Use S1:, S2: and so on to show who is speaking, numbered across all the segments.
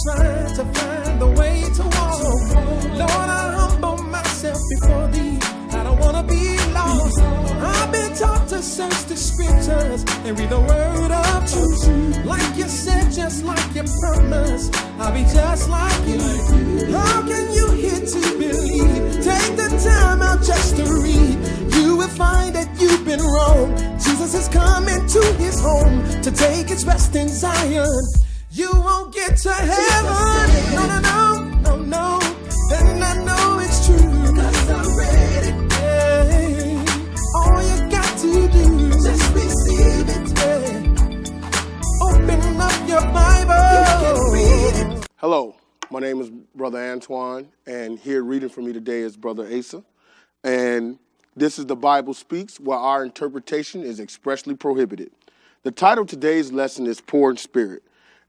S1: trying to find the way to walk. Lord, I humble myself before thee. I don't want to be lost. I've been taught to search the scriptures and read the word of truth. Like you said, just like you promised, I'll be just like you. How can you hear to believe? Take the time out just to read. You will find that you've been wrong. Jesus is coming to his home to take his rest in Zion. You won't get to heaven. No, no, no, no, no. And I know it's true. 'Cause I'm ready. Hey, all you got to do is just receive it. Yeah. Open up your Bible. You can read it.
S2: Hello, my name is Brother Antoine, and here reading for me today is Brother Asa. And this is the Bible Speaks, where our interpretation is expressly prohibited. The title of today's lesson is Poor in Spirit.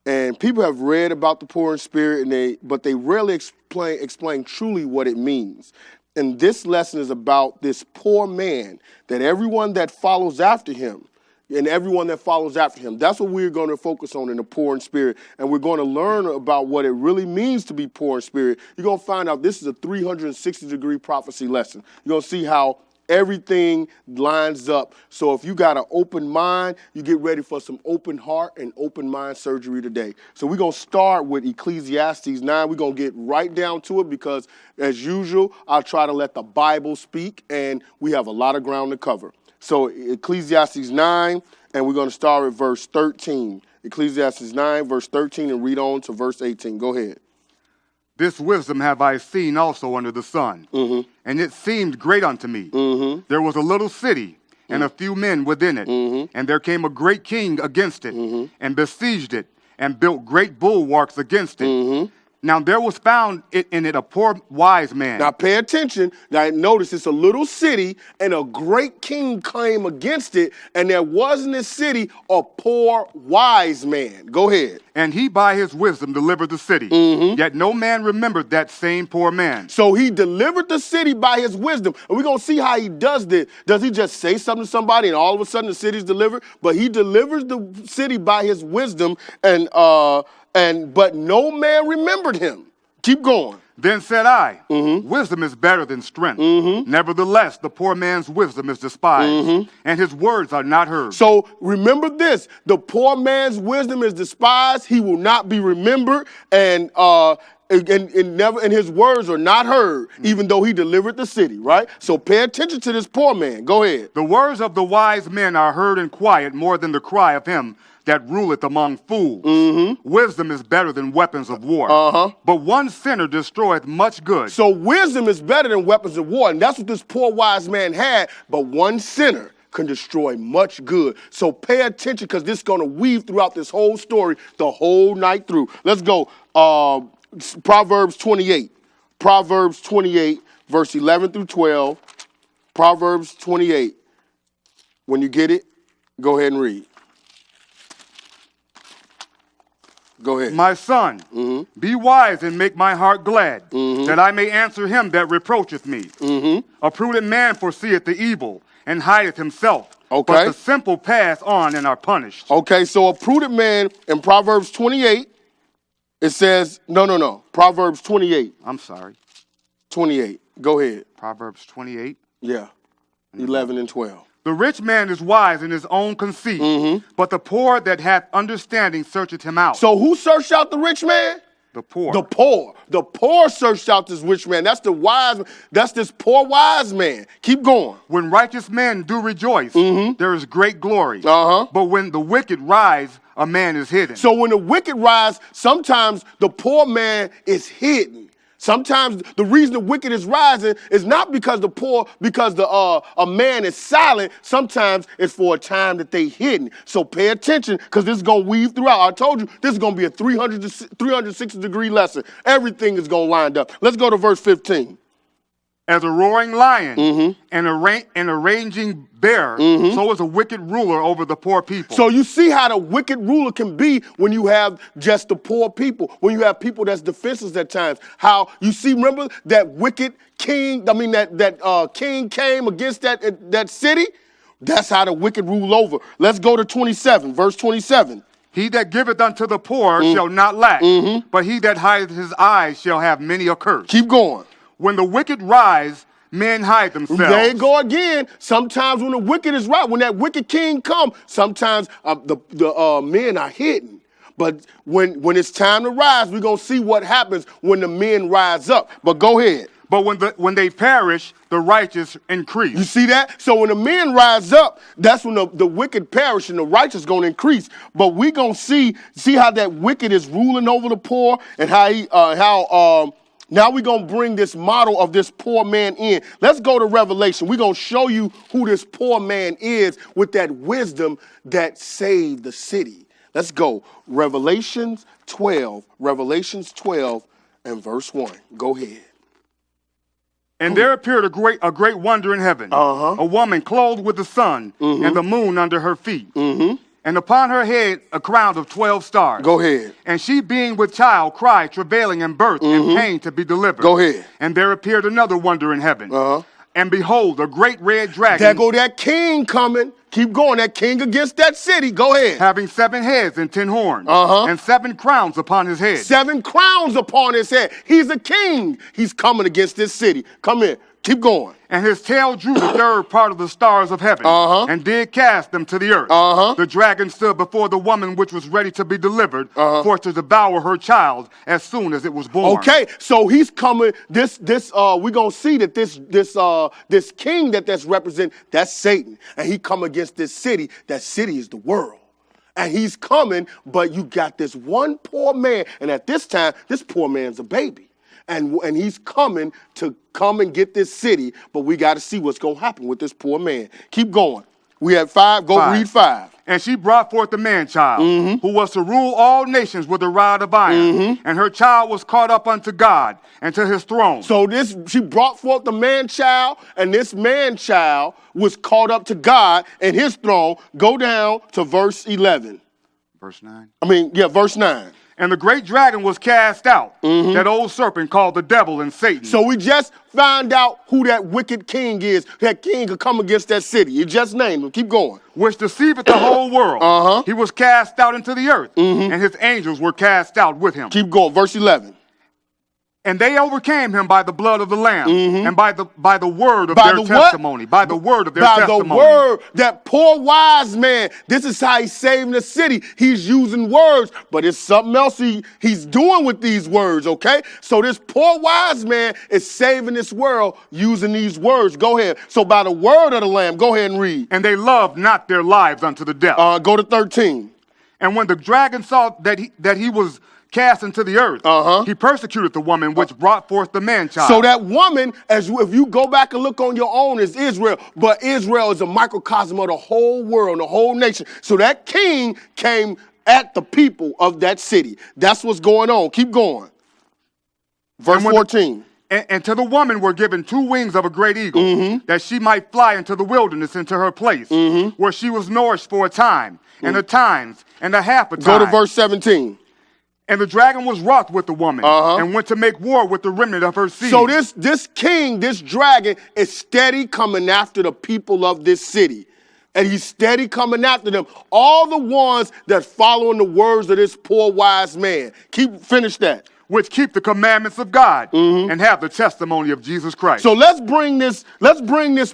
S2: And people have read about the poor in spirit, but they rarely explain truly what it means. And this lesson is about this poor man, that everyone that follows after him, that's what we're going to focus on in the poor in spirit. And we're going to learn about what it really means to be poor in spirit. You're going to find out this is a 360-degree prophecy lesson. You're going to see how everything lines up. So if you got an open mind, you get ready for some open heart and open mind surgery today. So we're going to start with Ecclesiastes 9. We're going to get right down to it because, as usual, I'll try to let the Bible speak, and we have a lot of ground to cover. So Ecclesiastes 9, and we're going to start at verse 13. Ecclesiastes 9, verse 13, and read on to verse 18. Go ahead.
S3: This wisdom have I seen also under the sun, and it seemed great unto me. There was a little city, and a few men within it, and there came a great king against it, and besieged it, and built great bulwarks against it. Now there was found in it a poor wise man.
S2: Now pay attention. Now notice it's a little city, and a great king came against it, and there was in this city a poor wise man. Go ahead.
S3: And he by his wisdom delivered the city. Yet no man remembered that same poor man.
S2: So he delivered the city by his wisdom. And we're going to see how he does this. Does he just say something to somebody and all of a sudden the city's delivered? But he delivers the city by his wisdom, but no man remembered him. Keep going.
S3: Then said I, wisdom is better than strength. Nevertheless, the poor man's wisdom is despised, and his words are not heard.
S2: So remember this, the poor man's wisdom is despised. He will not be remembered, and his words are not heard, even though he delivered the city, right? So pay attention to this poor man. Go ahead.
S3: The words of the wise men are heard in quiet more than the cry of him that ruleth among fools. Wisdom is better than weapons of war. But one sinner destroyeth much good.
S2: So wisdom is better than weapons of war, and that's what this poor wise man had. But one sinner can destroy much good. So pay attention, because this is going to weave throughout this whole story the whole night through. Let's go. Proverbs 28. Proverbs 28, verse 11 through 12. Proverbs 28. When you get it, go ahead and read. Go ahead.
S3: My son, be wise and make my heart glad, that I may answer him that reproacheth me. A prudent man foreseeth the evil, and hideth himself.
S2: Okay.
S3: But the simple pass on and are punished.
S2: Okay, so a prudent man in Proverbs 28, it says, no. Proverbs 28.
S3: I'm sorry.
S2: 28. Go ahead.
S3: Proverbs 28.
S2: Yeah. 11 and 12.
S3: The rich man is wise in his own conceit, but the poor that hath understanding searcheth him out.
S2: So who searched out the rich man?
S3: The poor.
S2: The poor. The poor searched out this rich man. That's the wise. That's this poor wise man. Keep going.
S3: When righteous men do rejoice, there is great glory. But when the wicked rise, a man is hidden.
S2: So when the wicked rise, sometimes the poor man is hidden. Sometimes the reason the wicked is rising is not because a man is silent. Sometimes it's for a time that they hidden. So pay attention, because this is going to weave throughout. I told you this is going to be a 360-degree lesson. Everything is going to line up. Let's go to verse 15.
S3: As a roaring lion and a raging bear, so is a wicked ruler over the poor people.
S2: So you see how the wicked ruler can be when you have just the poor people, when you have people that's defenseless at times. How you see, remember that wicked king, that king came against that city? That's how the wicked rule over. Let's go to 27, verse 27.
S3: He that giveth unto the poor shall not lack, but he that hideth his eyes shall have many a curse.
S2: Keep going.
S3: When the wicked rise, men hide themselves.
S2: There you go again. Sometimes when the wicked is right, when that wicked king come, sometimes the men are hidden. But when it's time to rise, we're going to see what happens when the men rise up. But go ahead.
S3: But when they perish, the righteous increase.
S2: You see that? So when the men rise up, that's when the wicked perish and the righteous going to increase. But we going to see how that wicked is ruling over the poor and how now we're going to bring this model of this poor man in. Let's go to Revelation. We're going to show you who this poor man is with that wisdom that saved the city. Let's go. Revelations 12 and verse 1. Go ahead.
S3: And there appeared a great wonder in heaven, a woman clothed with the sun and the moon under her feet, and upon her head a crown of 12 stars.
S2: Go ahead.
S3: And she, being with child, cried, travailing in birth and pain to be delivered.
S2: Go ahead.
S3: And there appeared another wonder in heaven. And behold, a great red dragon.
S2: There go that king coming. Keep going. That king against that city. Go ahead.
S3: Having 7 heads and 10 horns. And 7 crowns upon his head.
S2: 7 crowns upon his head. He's a king. He's coming against this city. Come in. Keep going.
S3: And his tail drew the third part of the stars of heaven, and did cast them to the earth. The dragon stood before the woman which was ready to be delivered, for to devour her child as soon as it was born.
S2: Okay, so he's coming. We're gonna see that this king that's represented, that's Satan, and he come against this city. That city is the world. And he's coming, but you got this one poor man, and at this time, this poor man's a baby. And he's coming to come and get this city, but we got to see what's going to happen with this poor man. Keep going. We had 5. Go read 5.
S3: And she brought forth the man-child, who was to rule all nations with a rod of iron. And her child was caught up unto God and to his throne.
S2: So she brought forth the man-child, and this man-child was caught up to God and his throne. Go down to verse 11.
S3: Verse 9?
S2: Verse 9.
S3: And the great dragon was cast out, that old serpent called the devil and Satan.
S2: So we just found out who that wicked king is. That king could come against that city. You just named him. Keep going.
S3: Which deceiveth the whole world. He was cast out into the earth, and his angels were cast out with him.
S2: Keep going. Verse 11.
S3: And they overcame him by the blood of the Lamb, and by the word of their testimony. By the word of their testimony. By the word.
S2: That poor wise man, this is how he's saving the city. He's using words, but it's something else he's doing with these words, okay? So this poor wise man is saving this world using these words. Go ahead. So by the word of the Lamb, go ahead and read.
S3: And they loved not their lives unto the death.
S2: Go to 13.
S3: And when the dragon saw that he was cast into the earth, he persecuted the woman which brought forth the man-child.
S2: So that woman, if you go back and look on your own, is Israel. But Israel is a microcosm of the whole world, the whole nation. So that king came at the people of that city. That's what's going on. Keep going. Verse 14.
S3: And to the woman were given 2 wings of a great eagle, that she might fly into the wilderness, into her place, where she was nourished for a time, and a times, and a half a time.
S2: Go to verse 17.
S3: And the dragon was wroth with the woman, and went to make war with the remnant of her seed.
S2: So this king, this dragon, is steady coming after the people of this city. And he's steady coming after them. All the ones that following the words of this poor wise man. Finish that.
S3: Which keep the commandments of God and have the testimony of Jesus Christ.
S2: So let's bring this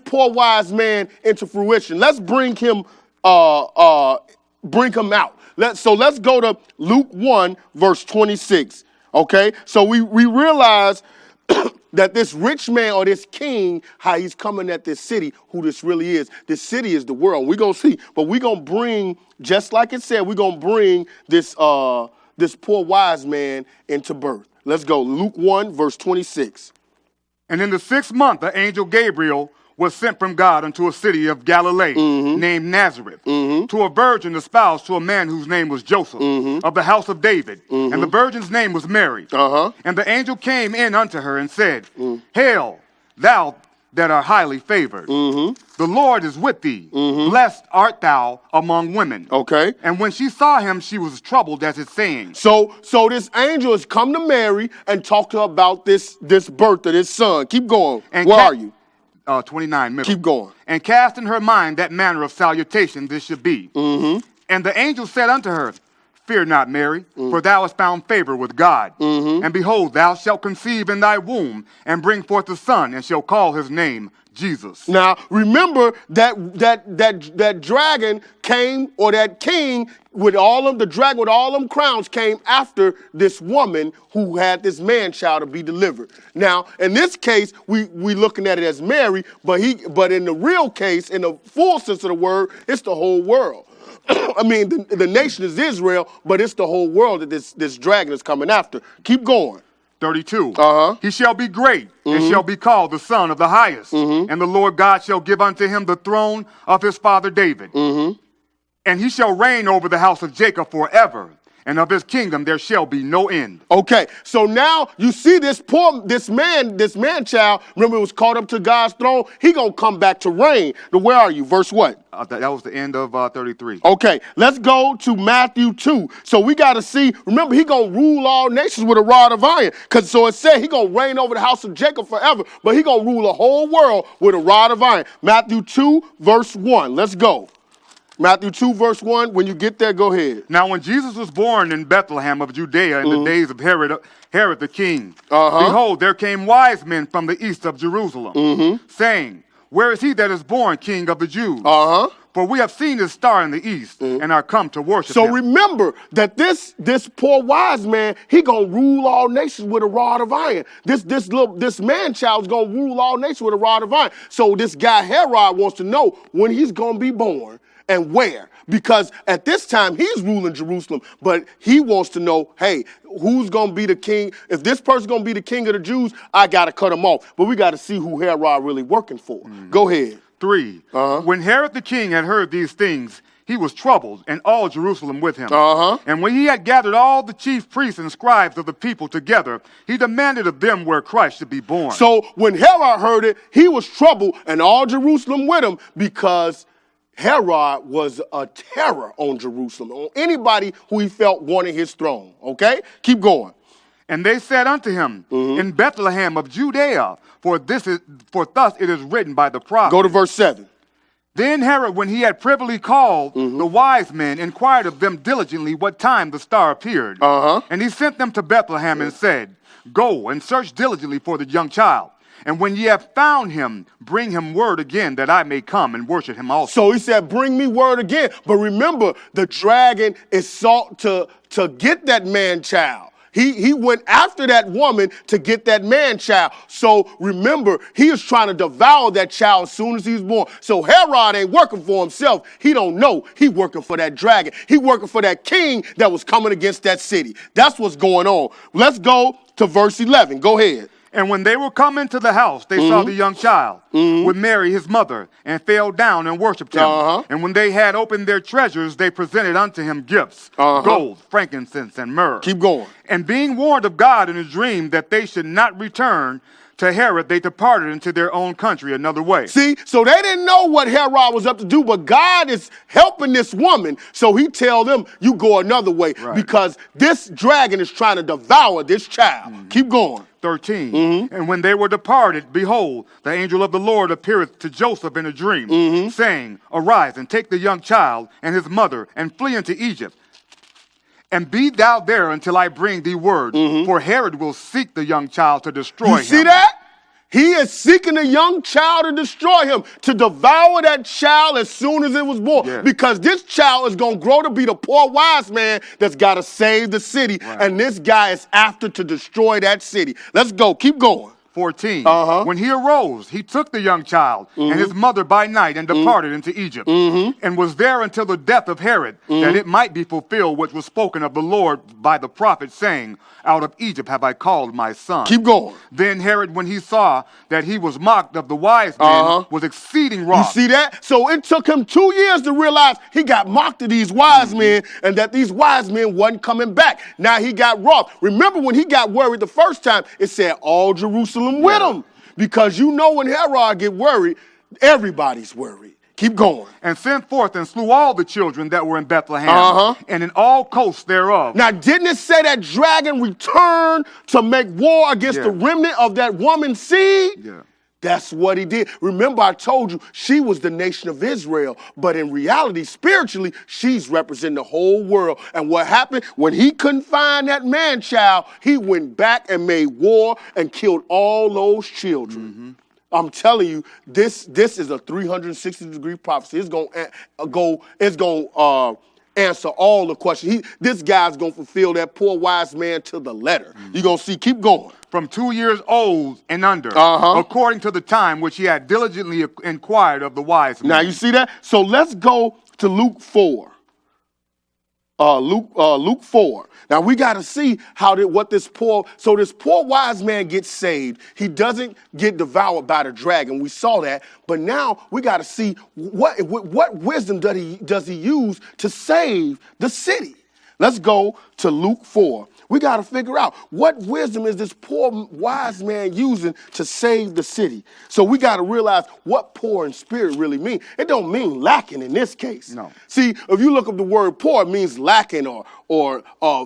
S2: poor wise man into fruition. Let's bring him out. Let's go to Luke 1, verse 26. Okay? So we realize that this rich man or this king, how he's coming at this city, who this really is. This city is the world. We're going to see. But we're going to bring, just like it said, we're going to bring this poor wise man into birth. Let's go. Luke 1, verse 26.
S3: And in the 6th month, the angel Gabriel was sent from God unto a city of Galilee named Nazareth, to a virgin espoused to a man whose name was Joseph, of the house of David. And the virgin's name was Mary. And the angel came in unto her and said, Hail, thou that art highly favored. The Lord is with thee. Blessed art thou among women.
S2: Okay.
S3: And when she saw him, she was troubled at his saying.
S2: So this angel has come to Mary and talked to her about this birth of this son. Keep going.
S3: And
S2: where are you?
S3: 29 middle.
S2: Keep going.
S3: And cast in her mind that manner of salutation this should be. And the angel said unto her, Fear not, Mary, for thou hast found favor with God. And behold, thou shalt conceive in thy womb, and bring forth a son, and shall call his name Jesus.
S2: Now, remember that dragon came, or that king with the dragon with all them crowns came after this woman who had this man-child to be delivered. Now, in this case, we looking at it as Mary, but in the real case, in the full sense of the word, it's the whole world. I mean, the nation is Israel, but it's the whole world that this dragon is coming after. Keep going.
S3: 32. He shall be great, and shall be called the Son of the Highest. And the Lord God shall give unto him the throne of his father David. And he shall reign over the house of Jacob forever, and of his kingdom there shall be no end. Okay, so now you see this man child, remember, it was caught up to God's throne. He gonna come back to reign. Now, where are you? Verse what? That was the end of 33.
S2: Okay, let's go to Matthew 2. So we got to see, remember, he going to rule all nations with a rod of iron. So it said he going to reign over the house of Jacob forever, but he going to rule the whole world with a rod of iron. Matthew 2, verse 1. Let's go. Matthew 2, verse 1. When you get there, go ahead.
S3: Now, when Jesus was born in Bethlehem of Judea in the days of Herod the king, behold, there came wise men from the east of Jerusalem, saying, where is he that is born king of the Jews? For we have seen his star in the east and are come to worship him.
S2: So remember that this poor wise man, he gonna rule all nations with a rod of iron. This man child's gonna rule all nations with a rod of iron. So this guy Herod wants to know when he's gonna be born and where. Because at this time, he's ruling Jerusalem, but he wants to know, hey, who's going to be the king? If this person's going to be the king of the Jews, I got to cut him off. But we got to see who Herod really working for. Go ahead.
S3: 3. When Herod the king had heard these things, he was troubled, and all Jerusalem with him. And when he had gathered all the chief priests and scribes of the people together, he demanded of them where Christ should be born.
S2: So when Herod heard it, he was troubled, and all Jerusalem with him, because Herod was a terror on Jerusalem, on anybody who he felt wanted his throne. Okay? Keep going.
S3: And they said unto him, in Bethlehem of Judea, for thus it is written by the prophet.
S2: Go to verse 7.
S3: Then Herod, when he had privily called the wise men, inquired of them diligently what time the star appeared. And he sent them to Bethlehem and said, go and search diligently for the young child. And when ye have found him, bring him word again that I may come and worship him also.
S2: So he said, bring me word again. But remember, the dragon is sought to get that man child. He went after that woman to get that man child. So remember, he is trying to devour that child as soon as he's born. So Herod ain't working for himself. He don't know. He working for that dragon. He working for that king that was coming against that city. That's what's going on. Let's go to verse 11. Go ahead.
S3: And when they were come into the house, they saw the young child with Mary, his mother, and fell down and worshipped him. And when they had opened their treasures, they presented unto him gifts, gold, frankincense, and myrrh.
S2: Keep going.
S3: And being warned of God in a dream that they should not return to Herod, they departed into their own country another way.
S2: See, so they didn't know what Herod was up to do, but God is helping this woman. So he tell them, you go another way, because this dragon is trying to devour this child. Keep going.
S3: 13. And when they were departed, behold, the angel of the Lord appeareth to Joseph in a dream, saying, arise and take the young child and his mother and flee into Egypt. And be thou there until I bring thee word, for Herod will seek the young child to destroy him.
S2: You see that? He is seeking the young child to destroy him, to devour that child as soon as it was born. Because this child is going to grow to be the poor wise man that's got to save the city. And this guy is after to destroy that city. Let's go. Keep going.
S3: 14. When he arose, he took the young child and his mother by night and departed into Egypt, and was there until the death of Herod, that it might be fulfilled which was spoken of the Lord by the prophet, saying, out of Egypt have I called my son.
S2: Keep going.
S3: Then Herod, when he saw that he was mocked of the wise men, was exceeding wroth.
S2: You see that? So it took him 2 years to realize he got mocked of these wise men, and that these wise men wasn't coming back. Now he got wroth. Remember when he got worried the first time, it said all Jerusalem with him. Because you know when Herod get worried, everybody's worried. Keep going.
S3: And sent forth and slew all the children that were in Bethlehem, and in all coasts thereof.
S2: Now, didn't it say that dragon returned to make war against the remnant of that woman's seed? That's what he did. Remember, I told you she was the nation of Israel, but in reality, spiritually, she's representing the whole world. And what happened when he couldn't find that man child, he went back and made war and killed all those children. Mm-hmm. I'm telling you, this is a 360-degree prophecy. It's gonna answer all the questions. This guy's gonna fulfill that poor wise man to the letter. Mm-hmm. You're gonna see. Keep going.
S3: From 2 years old and under, according to the time which he had diligently inquired of the wise man.
S2: Now you see that? So let's go to Luke 4. Luke 4. Now we got to see what this poor wise man gets saved. He doesn't get devoured by the dragon. We saw that, but now we got to see what wisdom does he use to save the city. Let's go to Luke 4. We got to figure out what wisdom is this poor wise man using to save the city. So we got to realize what poor in spirit really means. It don't mean lacking in this case.
S3: No.
S2: See, if you look up the word poor, it means lacking or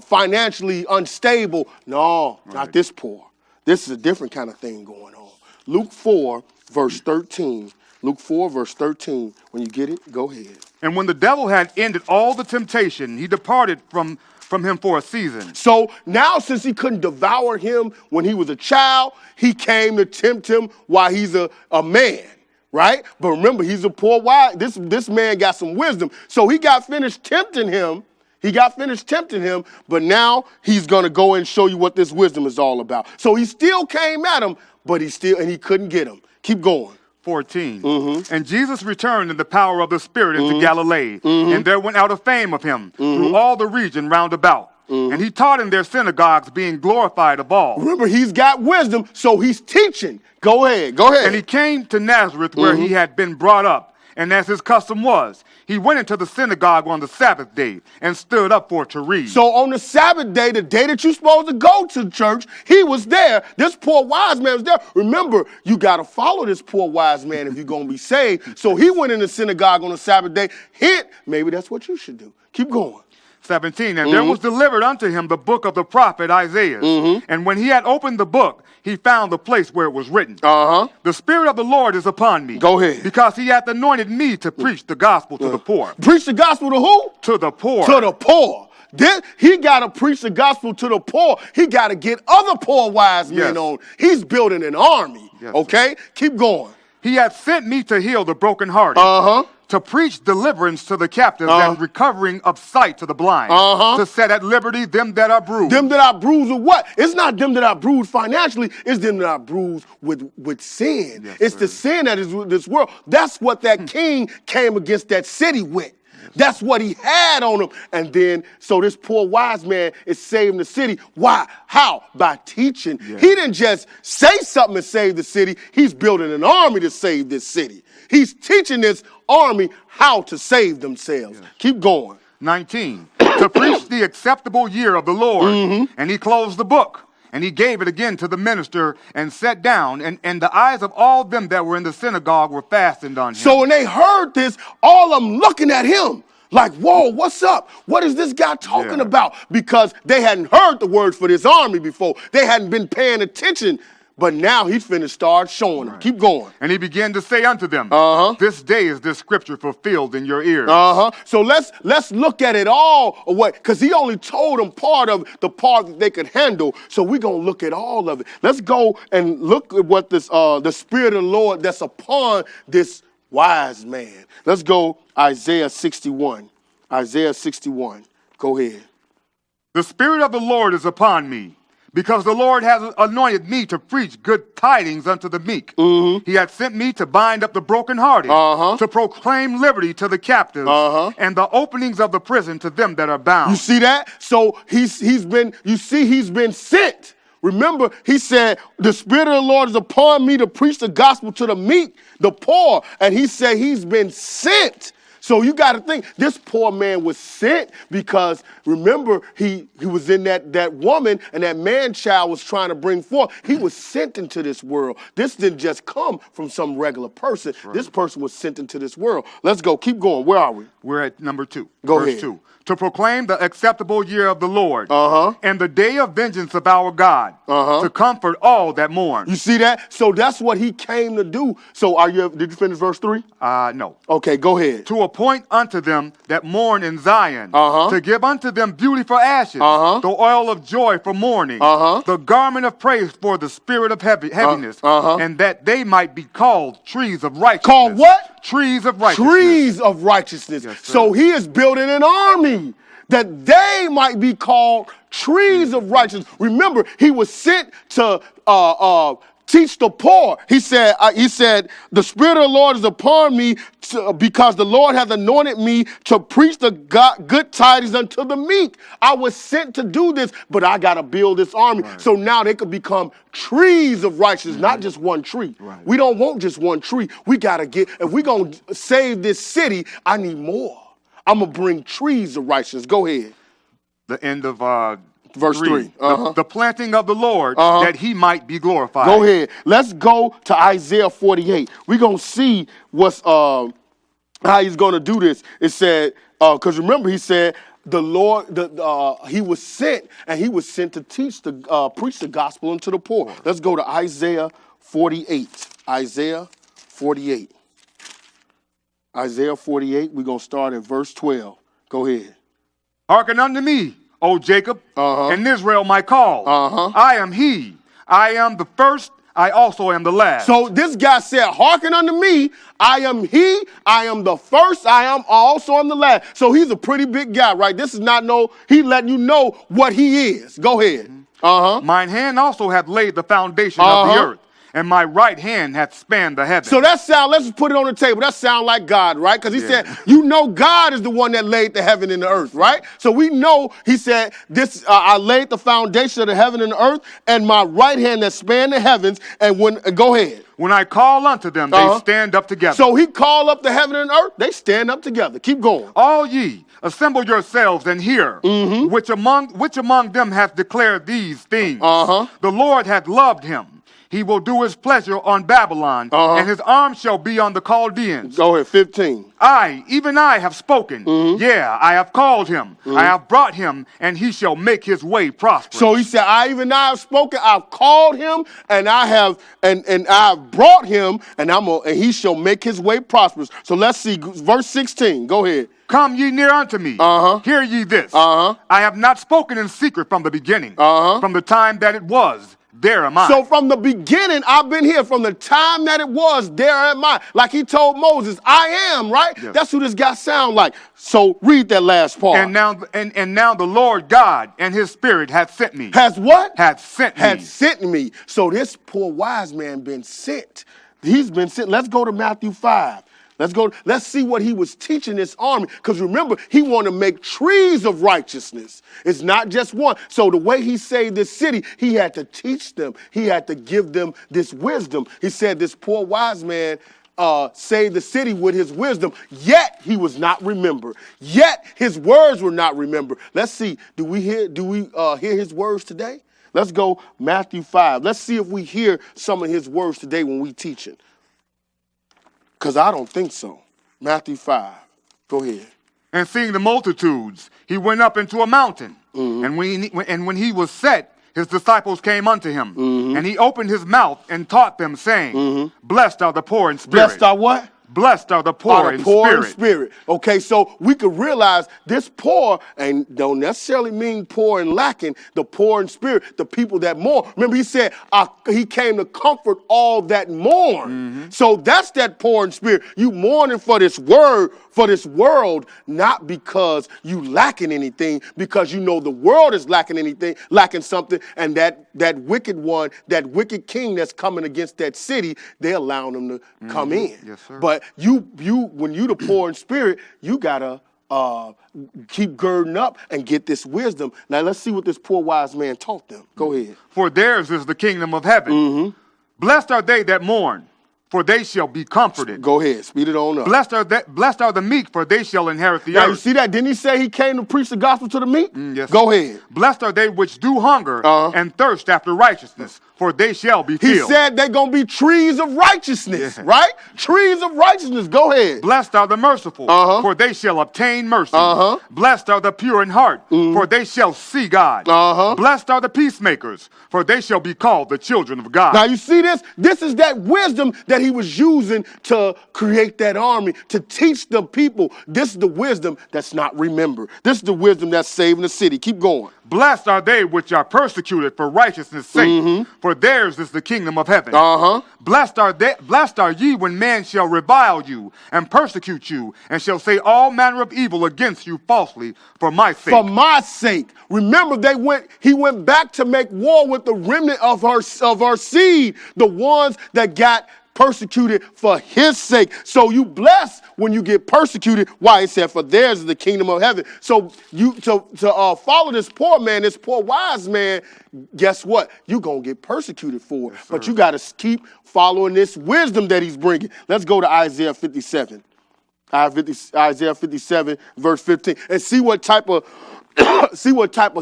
S2: financially unstable. No, not this poor. This is a different kind of thing going on. Luke 4, verse 13. Luke 4, verse 13. When you get it, go ahead.
S3: And when the devil had ended all the temptation, he departed from him for a season.
S2: So now, since he couldn't devour him when he was a child, he came to tempt him while he's a man, right? But remember, he's a poor wise. This man got some wisdom. So he got finished tempting him. But now he's going to go and show you what this wisdom is all about. So he still came at him, but he couldn't get him. Keep going.
S3: 14. Mm-hmm. And Jesus returned in the power of the Spirit into Galilee, and there went out a fame of him through all the region round about. And he taught in their synagogues, being glorified of all.
S2: Remember, he's got wisdom, so he's teaching. Go ahead.
S3: And he came to Nazareth, where he had been brought up. And as his custom was, he went into the synagogue on the Sabbath day and stood up for to read.
S2: So on the Sabbath day, the day that you're supposed to go to church, he was there. This poor wise man was there. Remember, you got to follow this poor wise man if you're going to be saved. So he went in the synagogue on the Sabbath day. Maybe that's what you should do. Keep going.
S3: 17. And there was delivered unto him the book of the prophet Isaiah. And when he had opened the book, he found the place where it was written. The Spirit of the Lord is upon me.
S2: Go ahead.
S3: Because he hath anointed me to preach the gospel to the poor.
S2: Preach the gospel to who?
S3: To the poor.
S2: To the poor. Then he got to preach the gospel to the poor. He got to get other poor wise men on. He's building an army. Okay? Keep going.
S3: He hath sent me to heal the brokenhearted. To preach deliverance to the captives and recovering of sight to the blind. To set at liberty them that are bruised.
S2: Them that are bruised with what? It's not them that are bruised financially. It's them that are bruised with sin. It's the sin that is with this world. That's what that king came against that city with. That's what he had on him. And then, so this poor wise man is saving the city. Why? How? By teaching. He didn't just say something to save the city. He's building an army to save this city. He's teaching this army how to save themselves. Keep going.
S3: 19. To preach the acceptable year of the Lord. And he closed the book. And he gave it again to the minister and sat down. And the eyes of all them that were in the synagogue were fastened on him.
S2: So when they heard this, all of them looking at him like, whoa, what's up? What is this guy talking about? Because they hadn't heard the word for this army before. They hadn't been paying attention. But now he's finna start showing them. Keep going.
S3: And he began to say unto them, this day is this scripture fulfilled in your ears.
S2: So let's look at it all away, because he only told them part of the part that they could handle. So we're going to look at all of it. Let's go and look at what this the Spirit of the Lord that's upon this wise man. Let's go Isaiah 61. Isaiah 61. Go ahead.
S3: The Spirit of the Lord is upon me, because the Lord has anointed me to preach good tidings unto the meek. He hath sent me to bind up the brokenhearted, to proclaim liberty to the captives, and the openings of the prison to them that are bound.
S2: You see that? So he's been sent. Remember, he said, the Spirit of the Lord is upon me to preach the gospel to the meek, the poor. And he said he's been sent So you got to think, this poor man was sent because, remember, he was in that woman, and that man-child was trying to bring forth. He was sent into this world. This didn't just come from some regular person. Right. This person was sent into this world. Let's go. Keep going. Where are we?
S3: We're at number 2.
S2: Go
S3: verse
S2: ahead.
S3: 2. To proclaim the acceptable year of the Lord and the day of vengeance of our God, to comfort all that mourn.
S2: You see that? So that's what he came to do. So did you finish verse 3?
S3: No.
S2: Okay, go ahead.
S3: To appoint unto them that mourn in Zion, to give unto them beauty for ashes, the oil of joy for mourning, the garment of praise for the spirit of heaviness, and that they might be called trees of righteousness.
S2: Called what?
S3: Trees of righteousness.
S2: Trees of righteousness. Yes, so he is building an army that they might be called trees of righteousness. Remember, he was sent to teach the poor. He said, the Spirit of the Lord is upon me because the Lord hath anointed me to preach the good tidings unto the meek. I was sent to do this, but I got to build this army. Right. So now they could become trees of righteousness, not just one tree. Right. We don't want just one tree. We got to if we're going to save this city, I need more. I'm going to bring trees of righteousness. Go ahead.
S3: The end of
S2: verse 3.
S3: The planting of the Lord, that he might be glorified.
S2: Go ahead. Let's go to Isaiah 48. We're going to see how he's going to do this. It said, because remember, he said, the Lord, he was sent, and he was sent to preach the gospel unto the poor. Let's go to Isaiah 48. Isaiah 48. Isaiah 48, we're going to start at verse 12. Go ahead.
S3: Hearken unto me, O Jacob, and Israel my call. I am he. I am the first. I also am the last.
S2: So this guy said, hearken unto me. I am he. I am the first. I am also am the last. So he's a pretty big guy, right? This is not he letting you know what he is. Go ahead.
S3: Mine hand also hath laid the foundation of the earth, and my right hand hath spanned the heavens.
S2: So let's just put it on the table. That sound like God, right? Because he said, God is the one that laid the heaven and the earth, right? So we know, he said, I laid the foundation of the heaven and the earth, and my right hand that spanned the heavens, and go ahead.
S3: When I call unto them, they stand up together.
S2: So he called up the heaven and earth, they stand up together. Keep going.
S3: All ye, assemble yourselves and hear, which among them hath declared these things. The Lord hath loved him. He will do his pleasure on Babylon, and his arm shall be on the Chaldeans.
S2: Go ahead, 15.
S3: Even I have spoken. Yeah, I have called him. I have brought him, and he shall make his way prosperous.
S2: So he said, I have spoken. I've called him, and I have brought him, and he shall make his way prosperous. So let's see, verse 16. Go ahead.
S3: Come ye near unto me. Hear ye this. I have not spoken in secret from the beginning, from the time that it was. There am I.
S2: So from the beginning, I've been here. From the time that it was, there am I. Like he told Moses, I am, right? Yes. That's who this guy sound like. So read that last part.
S3: And now the Lord God and his spirit hath sent me.
S2: Has what?
S3: Hath sent me.
S2: Hath sent me. So this poor wise man been sent. He's been sent. Let's go to Matthew 5. Let's see what he was teaching this army. Because remember, he wanted to make trees of righteousness. It's not just one. So the way he saved this city, he had to teach them. He had to give them this wisdom. He said this poor wise man saved the city with his wisdom, yet he was not remembered. Yet his words were not remembered. Let's see, do we hear his words today? Let's go Matthew 5. Let's see if we hear some of his words today when we teach it. Because I don't think so. Matthew 5. Go ahead.
S3: And seeing the multitudes, he went up into a mountain. And when he was set, his disciples came unto him. And he opened his mouth and taught them, saying, Blessed are the poor in spirit.
S2: Blessed are what?
S3: Blessed are the poor in spirit.
S2: Okay, so we could realize this poor, and don't necessarily mean poor and lacking, the poor in spirit, the people that mourn. Remember, he said he came to comfort all that mourn. So that's that poor in spirit. You mourning for this world, not because you lacking anything, because you know the world is lacking something, and that wicked one, that wicked king that's coming against that city, they're allowing them to come in.
S3: Yes, sir.
S2: But when you the poor in spirit, you gotta keep girding up and get this wisdom. Now let's see what this poor wise man taught them. Go ahead.
S3: For theirs is the kingdom of heaven. Blessed are they that mourn, for they shall be comforted.
S2: Go ahead, speed it on up.
S3: Blessed are the meek, for they shall inherit the
S2: Now
S3: earth.
S2: you see that? Didn't he say he came to preach the gospel to the meek?
S3: Yes.
S2: Go ahead.
S3: Blessed are they which do hunger and thirst after righteousness, for they shall be
S2: He
S3: filled.
S2: said they're going to be trees of righteousness,
S3: Yeah.
S2: right? Trees of righteousness. Go ahead.
S3: Blessed are the merciful, for they shall obtain mercy. Blessed are the pure in heart, for they shall see God. Blessed are the peacemakers, for they shall be called the children of God.
S2: Now you see this? This is that wisdom that he was using to create that army, to teach the people. This is the wisdom that's not remembered. This is the wisdom that's saving the city. Keep going.
S3: Blessed are they which are persecuted for righteousness' sake, for theirs is the kingdom of heaven. Blessed are ye when men shall revile you and persecute you, and shall say all manner of evil against you falsely for my sake.
S2: For my sake. Remember, he went back to make war with the remnant of our seed, the ones that got persecuted for his sake. So you bless when you get persecuted. Why? It said, for theirs is the kingdom of heaven. So you to follow this poor man, this poor wise man, guess what? You're going to get persecuted for it. Yes, but you got to keep following this wisdom that he's bringing. Let's go to Isaiah 57. Isaiah 57, verse 15. And see what type of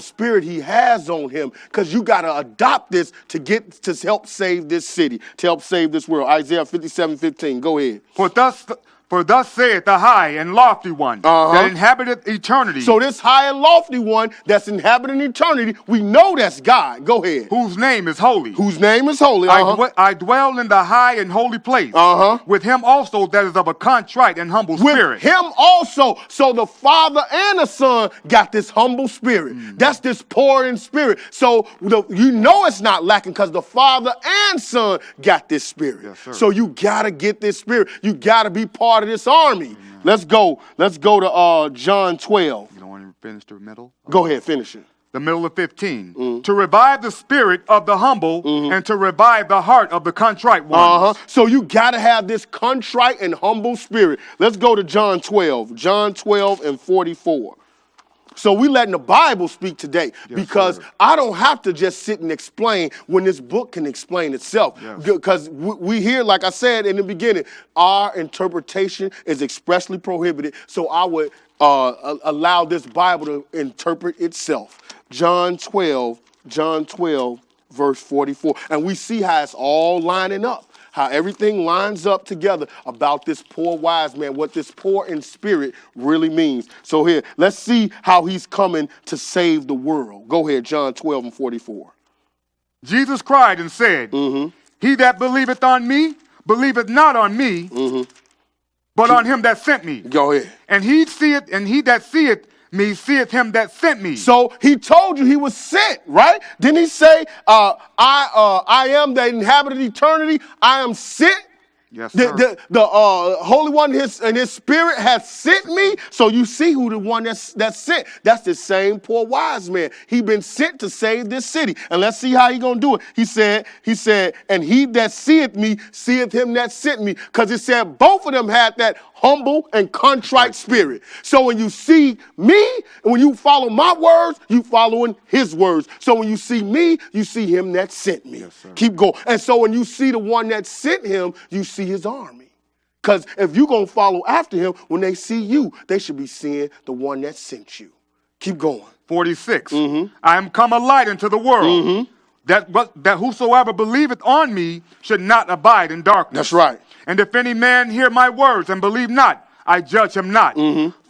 S2: spirit he has on him, because you got to adopt this to help save this city, to help save this world. Isaiah 57:15. Go ahead.
S3: For thus saith the high and lofty one that inhabiteth eternity.
S2: So this high and lofty one that's inhabiting eternity, we know that's God. Go ahead.
S3: Whose name is holy.
S2: Whose name is holy.
S3: I dwell in the high and holy place. With him also that is of a contrite and humble spirit.
S2: With him also. So the Father and the Son got this humble spirit. That's this poor in spirit. So you know it's not lacking, because the Father and Son got this spirit.
S3: Yes,
S2: so you got to get this spirit. You got to be part of this army. Let's go to John 12.
S3: You don't want to finish the middle?
S2: Go ahead, finish it.
S3: The middle of 15. To revive the spirit of the humble and to revive the heart of the contrite ones.
S2: So you got to have this contrite and humble spirit. Let's go to John 12. John 12 and 44. So we letting the Bible speak today, because I don't have to just sit and explain when this book can explain itself. Because we hear, like I said in the beginning, our interpretation is expressly prohibited. So I would allow this Bible to interpret itself. John 12, verse 44. And we see how it's all lining up. How everything lines up together about this poor wise man, what this poor in spirit really means. So here, let's see how he's coming to save the world. Go ahead, John 12 and 44.
S3: Jesus cried and said, He that believeth on me, believeth not on me, but on him that sent me.
S2: Go ahead.
S3: And he that seeth me seeth him that sent me.
S2: So he told you he was sent, right? Didn't he say, I am the inhabitant of eternity, I am sent?
S3: Yes, sir.
S2: The Holy One and his spirit has sent me. So you see who the one that's sent. That's the same poor wise man. He been sent to save this city. And let's see how he gonna do it. He said, and he that seeth me, seeth him that sent me. Because it said both of them had that humble and contrite spirit. So when you see me, and when you follow my words, you following his words. So when you see me, you see him that sent me.
S3: Yes, sir.
S2: Keep going. And so when you see the one that sent him, you see his army. Because if you're going to follow after him, when they see you, they should be seeing the one that sent you. Keep going.
S3: 46. I am come a light into the world, that whosoever believeth on me should not abide in darkness.
S2: That's right.
S3: And if any man hear my words and believe not, I judge him not.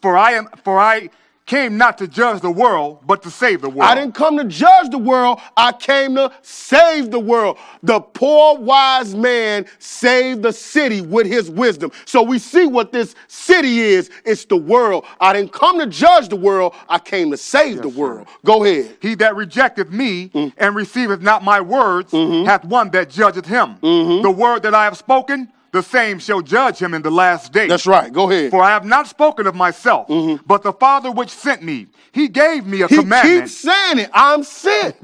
S3: For I came not to judge the world, but to save the world.
S2: I didn't come to judge the world. I came to save the world. The poor wise man saved the city with his wisdom. So we see what this city is. It's the world. I didn't come to judge the world. I came to save the world.
S3: Sir.
S2: Go ahead.
S3: He that rejecteth me and receiveth not my words hath one that judgeth him. The word that I have spoken, the same shall judge him in the last day.
S2: That's right. Go ahead.
S3: For I have not spoken of myself, but the Father which sent me, he gave me a commandment.
S2: He keeps saying it. I'm sent.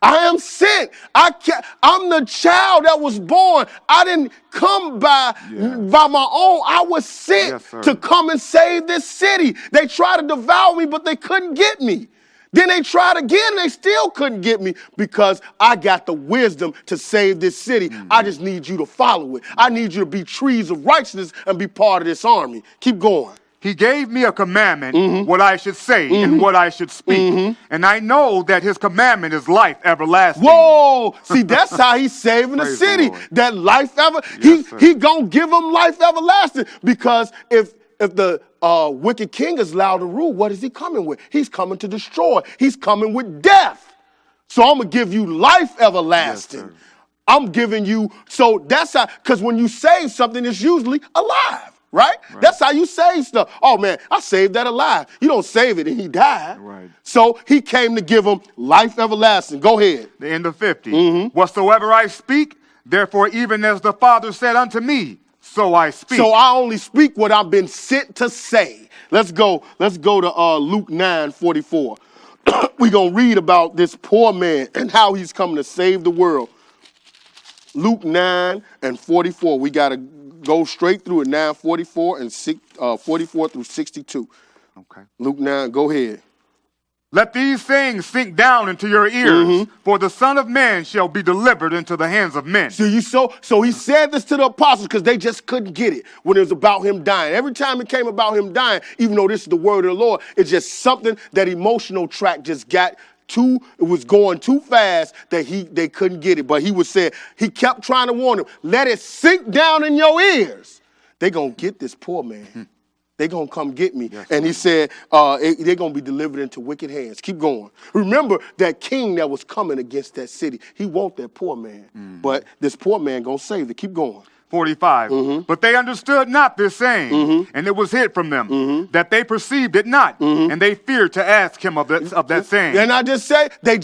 S2: I am sent. I'm the child that was born. I didn't come by my own. I was sent to come and save this city. They tried to devour me, but they couldn't get me. Then they tried again, and they still couldn't get me because I got the wisdom to save this city. I just need you to follow it. I need you to be trees of righteousness and be part of this army. Keep going.
S3: He gave me a commandment, what I should say and what I should speak. And I know that his commandment is life everlasting.
S2: Whoa! See, that's how he's saving the
S3: Praise
S2: city.
S3: the Lord.
S2: That life
S3: Yes, sir.
S2: he gonna give them life everlasting, because if the wicked king is allowed to rule, what is he coming with? He's coming to destroy. He's coming with death. So I'm gonna give you life everlasting.
S3: Yes, sir.
S2: I'm giving you, so that's how, because when you save something, it's usually alive. Right? That's how you save stuff. Oh, man, I saved that alive. You don't save it and he died.
S3: Right.
S2: So he came to give him life everlasting. Go ahead.
S3: The end of 50. Whatsoever I speak, therefore even as the Father said unto me, so I speak.
S2: So I only speak what I've been sent to say. Let's go to Luke 9:44. We're going to read about this poor man and how he's coming to save the world. Luke 9:44. We got to go straight through it, 9:44 and 44 through 62.
S3: Okay.
S2: Luke 9, go ahead.
S3: Let these things sink down into your ears, for the Son of Man shall be delivered into the hands of men.
S2: So he said this to the apostles because they just couldn't get it when it was about him dying. Every time it came about him dying, even though this is the word of the Lord, it's just something that emotional track just got it was going too fast that they couldn't get it. But he kept trying to warn them, let it sink down in your ears. They're going to get this poor man. They're going to come get me.
S3: Yes,
S2: and he said, they're going to be delivered into wicked hands. Keep going. Remember that king that was coming against that city. He want that poor man. But this poor man going to save it. Keep going.
S3: 45. But they understood not this saying, and it was hid from them, that they perceived it not, and they feared to ask him of that saying.
S2: And I just say, they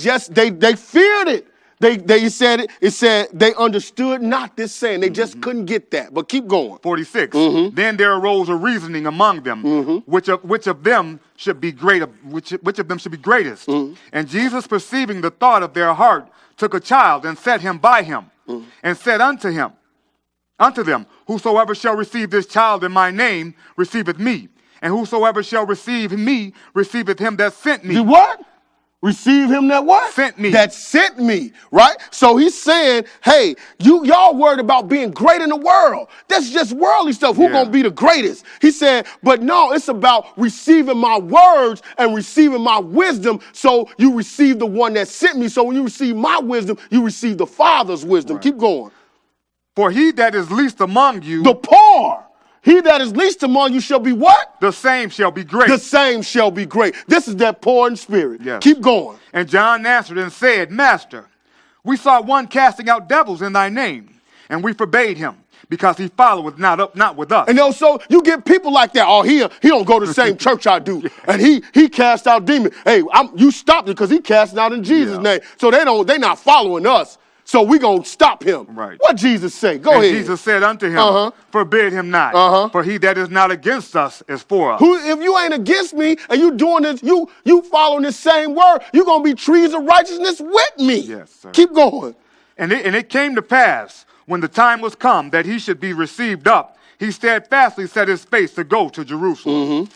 S2: feared it. They said it said they understood not this saying. They just couldn't get that. But keep going.
S3: 46. Then there arose a reasoning among them, which of them should be which of them should be greatest. And Jesus, perceiving the thought of their heart, took a child and set him by him, and said unto them, whosoever shall receive this child in my name receiveth me, and whosoever shall receive me receiveth him that sent me.
S2: Do what? Receive him that what?
S3: Sent me.
S2: That sent me, right? So he's saying, hey, y'all worried about being great in the world. That's just worldly stuff. Who's going to be the greatest? He said, but no, it's about receiving my words and receiving my wisdom. So you receive the one that sent me. So when you receive my wisdom, you receive the Father's wisdom. Keep going.
S3: For he that is least among you,
S2: the poor, he that is least among you shall be what?
S3: The same shall be great.
S2: The same shall be great. This is that poor in spirit.
S3: Yes.
S2: Keep going.
S3: And John answered and said, Master, we saw one casting out devils in thy name, and we forbade him, because he followeth not with us.
S2: And so you get people like that. Oh, he don't go to the same church I do, and he cast out demons. Hey, you stopped it because he cast out in Jesus' name. So they not following us. So we gonna stop him.
S3: Right.
S2: What Jesus say? Go ahead.
S3: Jesus said unto him, forbid him not, for he that is not against us is for us.
S2: If you ain't against me and you doing this, you following this same word, you gonna be trees of righteousness with me.
S3: Yes, sir.
S2: Keep going.
S3: And it came to pass, when the time was come that he should be received up, he steadfastly set his face to go to Jerusalem,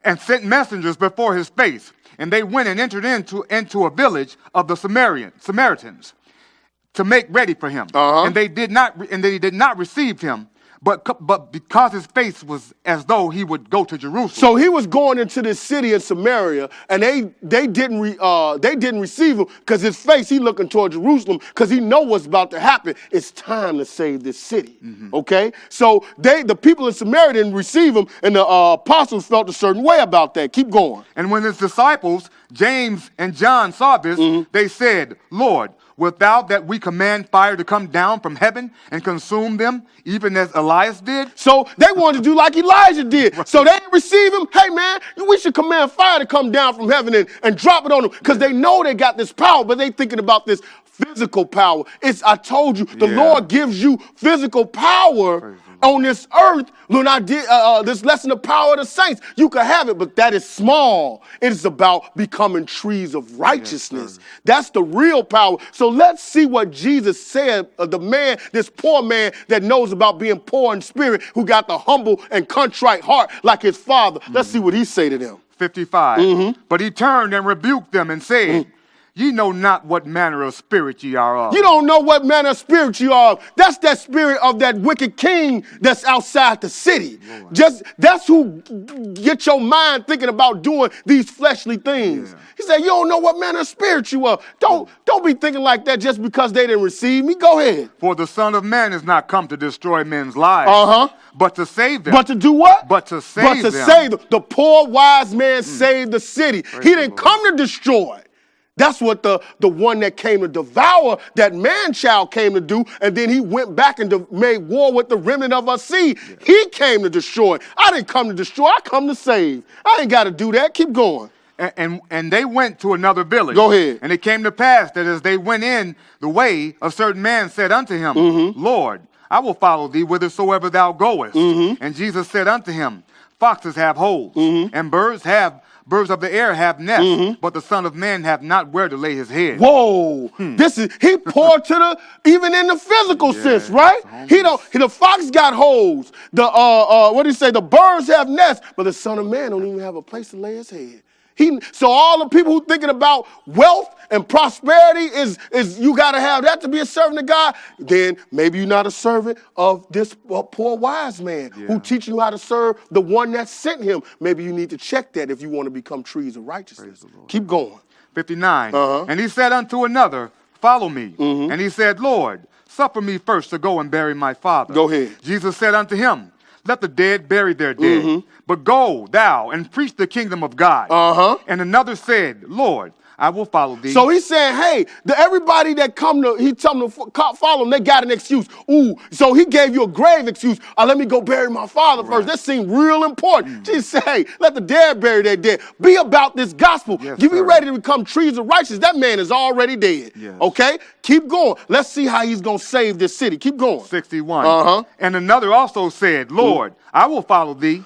S3: and sent messengers before his face, and they went and entered into a village of the Samaritans, to make ready for him. And they did not receive him, but because his face was as though he would go to Jerusalem.
S2: So he was going into this city in Samaria, and they didn't receive him because his face, he looking toward Jerusalem because he know what's about to happen. It's time to save this city. Okay, so the people in Samaria didn't receive him, and the apostles felt a certain way about that. Keep going.
S3: And when his disciples James and John saw this, they said, Lord, wilt thou that we command fire to come down from heaven and consume them, even as Elias did?
S2: So they wanted to do like Elijah did. Right. So they didn't receive him. Hey, man, we should command fire to come down from heaven and drop it on them, because they know they got this power, but they thinking about this physical power. I told you, the Lord gives you physical power on this earth. When I did this lesson, the power of the saints, you can have it, but that is small. It is about becoming trees of righteousness. Yes, that's the real power. So let's see what Jesus said of the man, this poor man that knows about being poor in spirit, who got the humble and contrite heart like his father. Let's see what he say to them.
S3: 55. But he turned and rebuked them and said, Ye know not what manner of spirit ye are of.
S2: You don't know what manner of spirit you are of. That's that spirit of that wicked king that's outside the city. Lord. That's who get your mind thinking about doing these fleshly things. Yeah. He said, you don't know what manner of spirit you are. Don't be thinking like that just because they didn't receive me. Go ahead.
S3: For the Son of Man is not come to destroy men's lives, but to save them.
S2: But to do what?
S3: But to save them.
S2: Save them. The poor wise man saved the city. Praise he didn't come to destroy. That's what the one that came to devour, that man-child came to do, and then he went back and made war with the remnant of our seed. Yeah. He came to destroy. I didn't come to destroy. I come to save. I ain't got to do that. Keep going.
S3: And they went to another village.
S2: Go ahead.
S3: And it came to pass that as they went in the way, a certain man said unto him, Lord, I will follow thee whithersoever thou goest. And Jesus said unto him, Foxes have holes, and birds of the air have nests, but the Son of Man hath not where to lay his head.
S2: Whoa! He poured to even in the physical sense, right? The fox got holes. What do you say? The birds have nests, but the Son of Man don't even have a place to lay his head. So all the people who thinking about wealth and prosperity is you got to have that to be a servant of God, then maybe you're not a servant of this poor wise man who teaching you how to serve the one that sent him. Maybe you need to check that if you want to become trees of righteousness. Keep going.
S3: 59. And he said unto another, Follow me. And he said, Lord, suffer me first to go and bury my father.
S2: Go ahead.
S3: Jesus said unto him, Let the dead bury their dead, but go thou and preach the kingdom of God. And another said, Lord, I will follow thee.
S2: So he's saying, hey, everybody that he tell them to follow him, they got an excuse. Ooh, so he gave you a grave excuse. Let me go bury my father first. That seemed real important. Jesus said, hey, let the dead bury their dead. Be about this gospel.
S3: Yes,
S2: Be ready to become trees of righteousness. That man is already dead.
S3: Yes.
S2: Okay? Keep going. Let's see how he's going to save this city. Keep going.
S3: 61. And another also said, Lord, I will follow thee,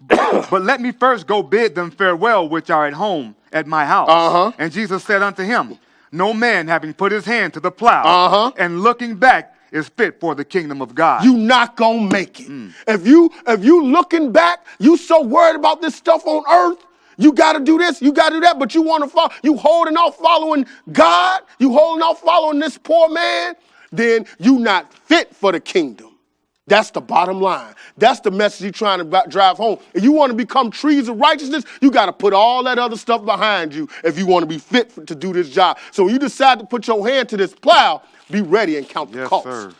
S3: but let me first go bid them farewell which are at home at my house. And Jesus said unto him, No man having put his hand to the plow and looking back is fit for the kingdom of God.
S2: You not gonna make it. If you looking back, you so worried about this stuff on earth, you got to do this, you got to do that, but you want to follow, you holding off following God, you holding off following this poor man, then you not fit for the kingdom. That's the bottom line. That's the message you're trying to drive home. If you want to become trees of righteousness, you got to put all that other stuff behind you if you want to be fit to do this job. So when you decide to put your hand to this plow, be ready and count the cost.
S3: Sir.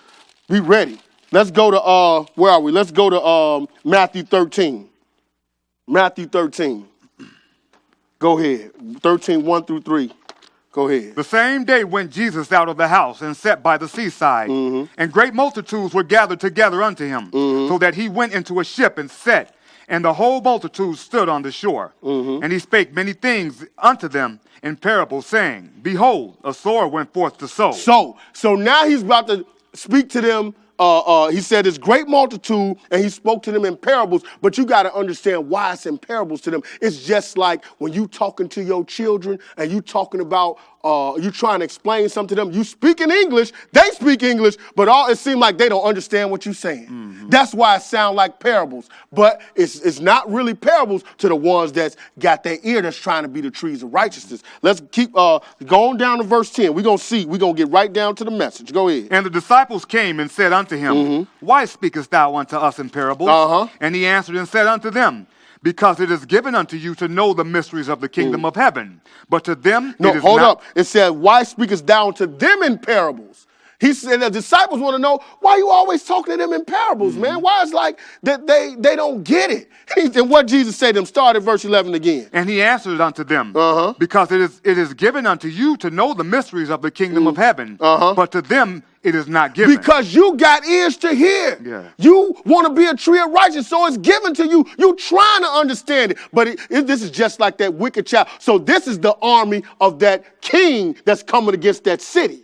S2: Be ready. Let's go to, where are we? Let's go to Matthew 13. Matthew 13. Go ahead. 13, 1 through 3. Go ahead.
S3: The same day went Jesus out of the house and sat by the seaside, and great multitudes were gathered together unto him, so that he went into a ship and sat, and the whole multitude stood on the shore. And he spake many things unto them in parables, saying, Behold, a sower went forth to sow.
S2: So now he's about to speak to them. He said this great multitude, and he spoke to them in parables, but you got to understand why it's in parables to them. It's just like when you talking to your children and you talking about, you trying to explain something to them. You speak in English, they speak English, but it seems like they don't understand what you're saying. That's why it sounds like parables, but it's not really parables to the ones that's got their ear that's trying to be the trees of righteousness. Let's keep going down to verse 10. We're going to get right down to the message. Go ahead.
S3: And the disciples came and said unto him, Why speakest thou unto us in parables? And he answered and said unto them, Because it is given unto you to know the mysteries of the kingdom of heaven, but to them it is
S2: hold
S3: not.
S2: Up. It said, why speakest thou unto them in parables? He said the disciples want to know, why you always talking to them in parables, man? Why it's like that they don't get it? And what Jesus said to them, start at verse 11 again.
S3: And he answered unto them, Because it is given unto you to know the mysteries of the kingdom of heaven, but to them it is not given.
S2: Because you got ears to hear.
S3: Yeah.
S2: You want to be a tree of righteousness, so it's given to you. You trying to understand it, but this is just like that wicked child. So this is the army of that king that's coming against that city.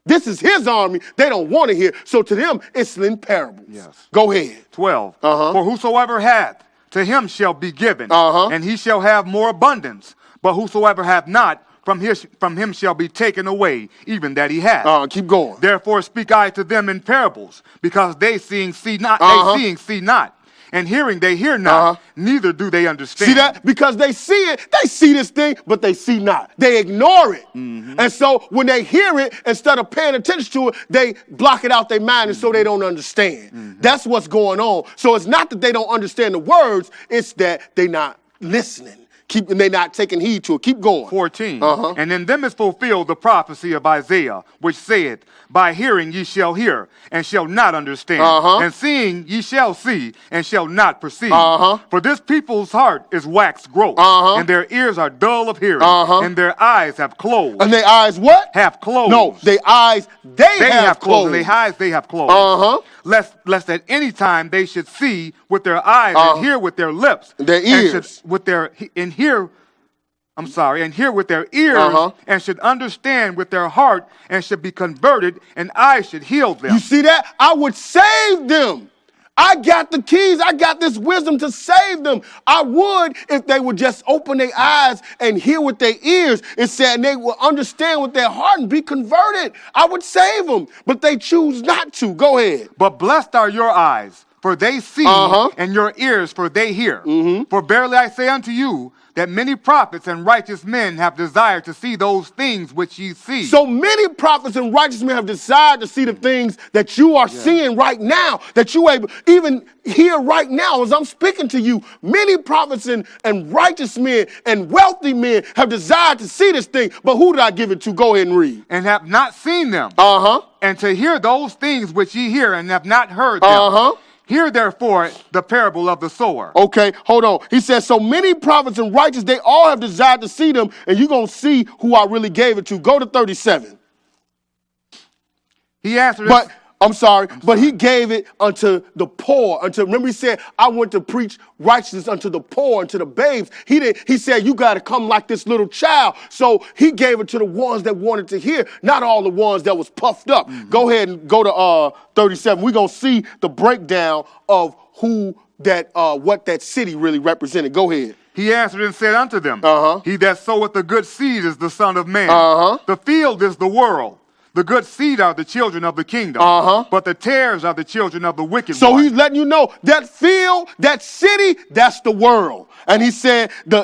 S2: This is his army. They don't want to hear. So to them, it's in parables.
S3: Yes.
S2: Go ahead.
S3: 12. For whosoever hath, to him shall be given, and he shall have more abundance. But whosoever hath not, from him shall be taken away, even that he hath.
S2: Keep going.
S3: Therefore speak I to them in parables, because they seeing see not, And hearing they hear not, neither do they understand.
S2: See that? Because they see it, they see this thing, but they see not. They ignore it. And so when they hear it, instead of paying attention to it, they block it out their mind, and so they don't understand. That's what's going on. So it's not that they don't understand the words, it's that they're not listening. They're not taking heed to it. Keep going.
S3: 14. And in them is fulfilled the prophecy of Isaiah, which saith, by hearing ye shall hear, and shall not understand. And seeing ye shall see, and shall not perceive. For this people's heart is waxed gross, and their ears are dull of hearing, and their eyes have closed.
S2: And their eyes what?
S3: Have closed.
S2: No, their eyes, they have closed.
S3: And their eyes they have closed. Lest at any time they should see with their eyes and hear with their lips.
S2: Their ears.
S3: And hear with their ears, and should understand with their heart, and should be converted, and I should heal them.
S2: You see that? I would save them. I got the keys. I got this wisdom to save them. I would if they would just open their eyes and hear with their ears. It said and they will understand with their heart and be converted. I would save them, but they choose not to. Go ahead.
S3: But blessed are your eyes, for they see, and your ears, for they hear. For verily I say unto you, that many prophets and righteous men have desired to see those things which ye see.
S2: So many prophets and righteous men have desired to see the things that you are seeing right now, that you even hear right now as I'm speaking to you. Many prophets and righteous men and wealthy men have desired to see this thing, but who did I give it to? Go ahead and read.
S3: And have not seen them. And to hear those things which ye hear and have not heard them. Hear therefore the parable of the sower.
S2: Okay, hold on. He says, so many prophets and righteous, they all have desired to see them, and you're going to see who I really gave it to. Go to 37.
S3: He answered,
S2: but he gave it unto the poor. Remember he said, I went to preach righteousness unto the poor, unto the babes. He said, you got to come like this little child. So he gave it to the ones that wanted to hear, not all the ones that was puffed up. Go ahead and go to 37. We're going to see the breakdown of what that city really represented. Go ahead.
S3: He answered and said unto them, he that soweth the good seed is the Son of Man. The field is the world. The good seed are the children of the kingdom, but the tares are the children of the wicked one.
S2: So he's letting you know that field, that city, that's the world. And he said the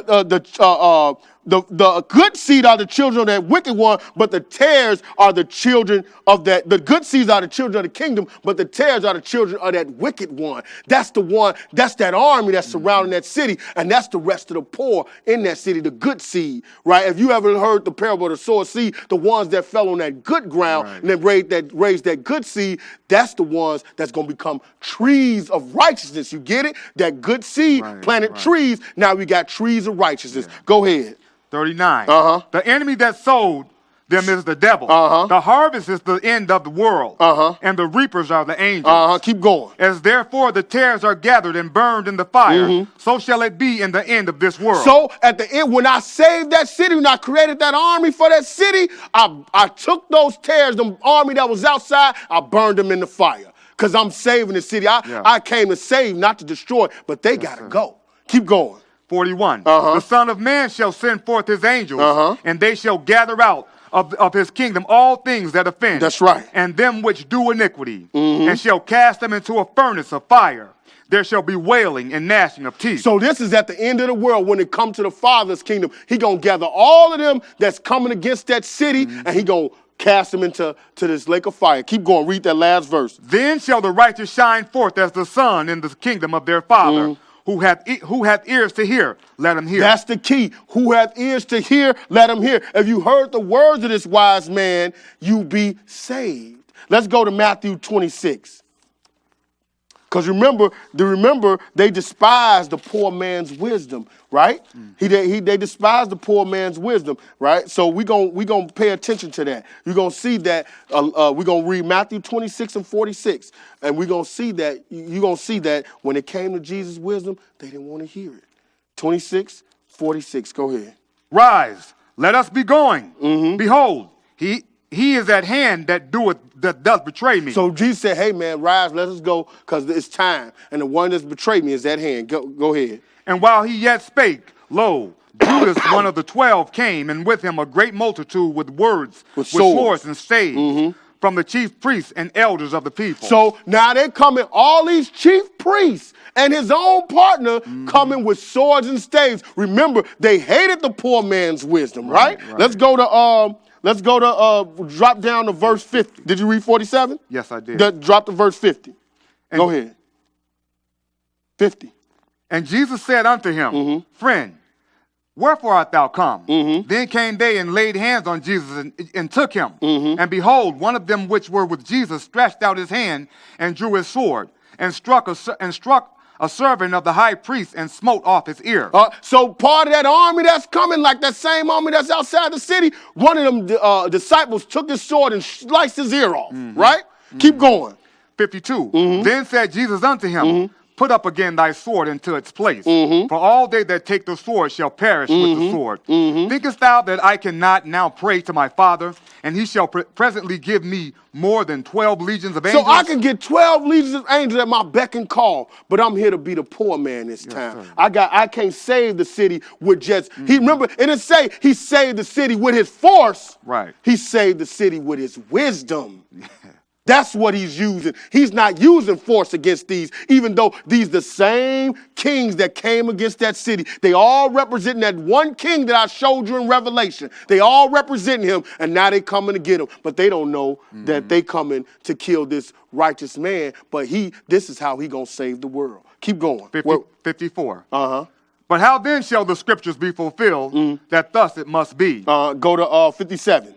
S2: good seed are the children of that wicked one, but the tares are the children of that. The good seeds are the children of the kingdom, but the tares are the children of that wicked one. That's the one, that's that army that's surrounding that city, and that's the rest of the poor in that city, the good seed, right? If you ever heard the parable of the sower seed, the ones that fell on that good ground and then raised that good seed, that's the ones that's going to become trees of righteousness. You get it? That good seed planted trees. Now we got trees of righteousness. Go ahead.
S3: 39. The enemy that sowed them is the devil. The harvest is the end of the world. And the reapers are the angels.
S2: Keep going.
S3: As therefore the tares are gathered and burned in the fire, so shall it be in the end of this world.
S2: So at the end, when I saved that city, when I created that army for that city, I took those tares, the army that was outside, I burned them in the fire. Because I'm saving the city. I came to save, not to destroy, but they got to go. Keep going.
S3: 41. The Son of Man shall send forth his angels, and they shall gather out of his kingdom all things that offend.
S2: That's right.
S3: And them which do iniquity, and shall cast them into a furnace of fire. There shall be wailing and gnashing of teeth.
S2: So this is at the end of the world when it comes to the Father's kingdom. He going to gather all of them that's coming against that city, and he going to cast them into this lake of fire. Keep going. Read that last verse.
S3: Then shall the righteous shine forth as the sun in the kingdom of their Father. Who hath ears to hear, let him hear.
S2: That's the key. Who hath ears to hear, let him hear. If you heard the words of this wise man, you be saved. Let's go to Matthew 26. Because remember, they despised the poor man's wisdom, right? They despised the poor man's wisdom, right? So we gonna pay attention to that. You're gonna see that. We're gonna read Matthew 26 and 46, and we're gonna see that. You're gonna see that when it came to Jesus' wisdom, they didn't want to hear it. 26, 46. Go ahead.
S3: Rise, let us be going. Behold, he is at hand that does betray me.
S2: So Jesus said, hey, man, rise, let us go, because it's time. And the one that's betrayed me is at hand. Go ahead.
S3: And while he yet spake, lo, Judas, one of the 12, came, and with him a great multitude with swords and staves. from the chief priests and elders of the people.
S2: So now they coming, all these chief priests and his own partner coming with swords and staves. Remember, they hated the poor man's wisdom, right? Let's go to drop down to verse 50. Did you read 47?
S3: Yes, I did.
S2: Drop to verse 50. Go ahead. 50.
S3: And Jesus said unto him, Friend, wherefore art thou come? Then came they and laid hands on Jesus and took him. And behold, one of them which were with Jesus stretched out his hand and drew his sword and struck a servant of the high priest and smote off his ear.
S2: So part of that army that's coming, like that same army that's outside the city, one of them disciples took his sword and sliced his ear off, right? Keep going.
S3: 52. Then said Jesus unto him, Put up again thy sword into its place. For all they that take the sword shall perish with the sword. Thinkest thou that I cannot now pray to my Father, and he shall presently give me more than 12 legions of angels?
S2: So I can get 12 legions of angels at my beck and call, but I'm here to be the poor man this time.
S3: Sir.
S2: I can't save the city with just, remember, it didn't say he saved the city with his force.
S3: Right.
S2: He saved the city with his wisdom. That's what he's using. He's not using force against these, even though these the same kings that came against that city. They all representing that one king that I showed you in Revelation. They all representing him, and now they coming to get him. But they don't know that they coming to kill this righteous man, but this is how he gonna save the world. Keep going.
S3: 54. But how then shall the scriptures be fulfilled that thus it must be?
S2: Go to 57.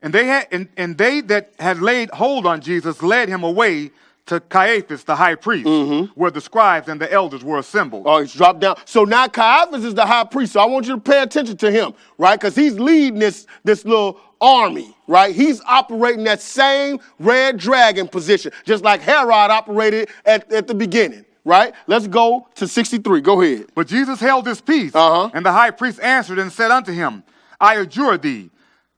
S3: And they that had laid hold on Jesus led him away to Caiaphas the high priest, where the scribes and the elders were assembled.
S2: Oh, he's dropped down. So now Caiaphas is the high priest. So I want you to pay attention to him, right? Because he's leading this little army, right? He's operating that same red dragon position, just like Herod operated at the beginning. Right? Let's go to 63. Go ahead.
S3: But Jesus held his peace, and the high priest answered and said unto him, I adjure thee,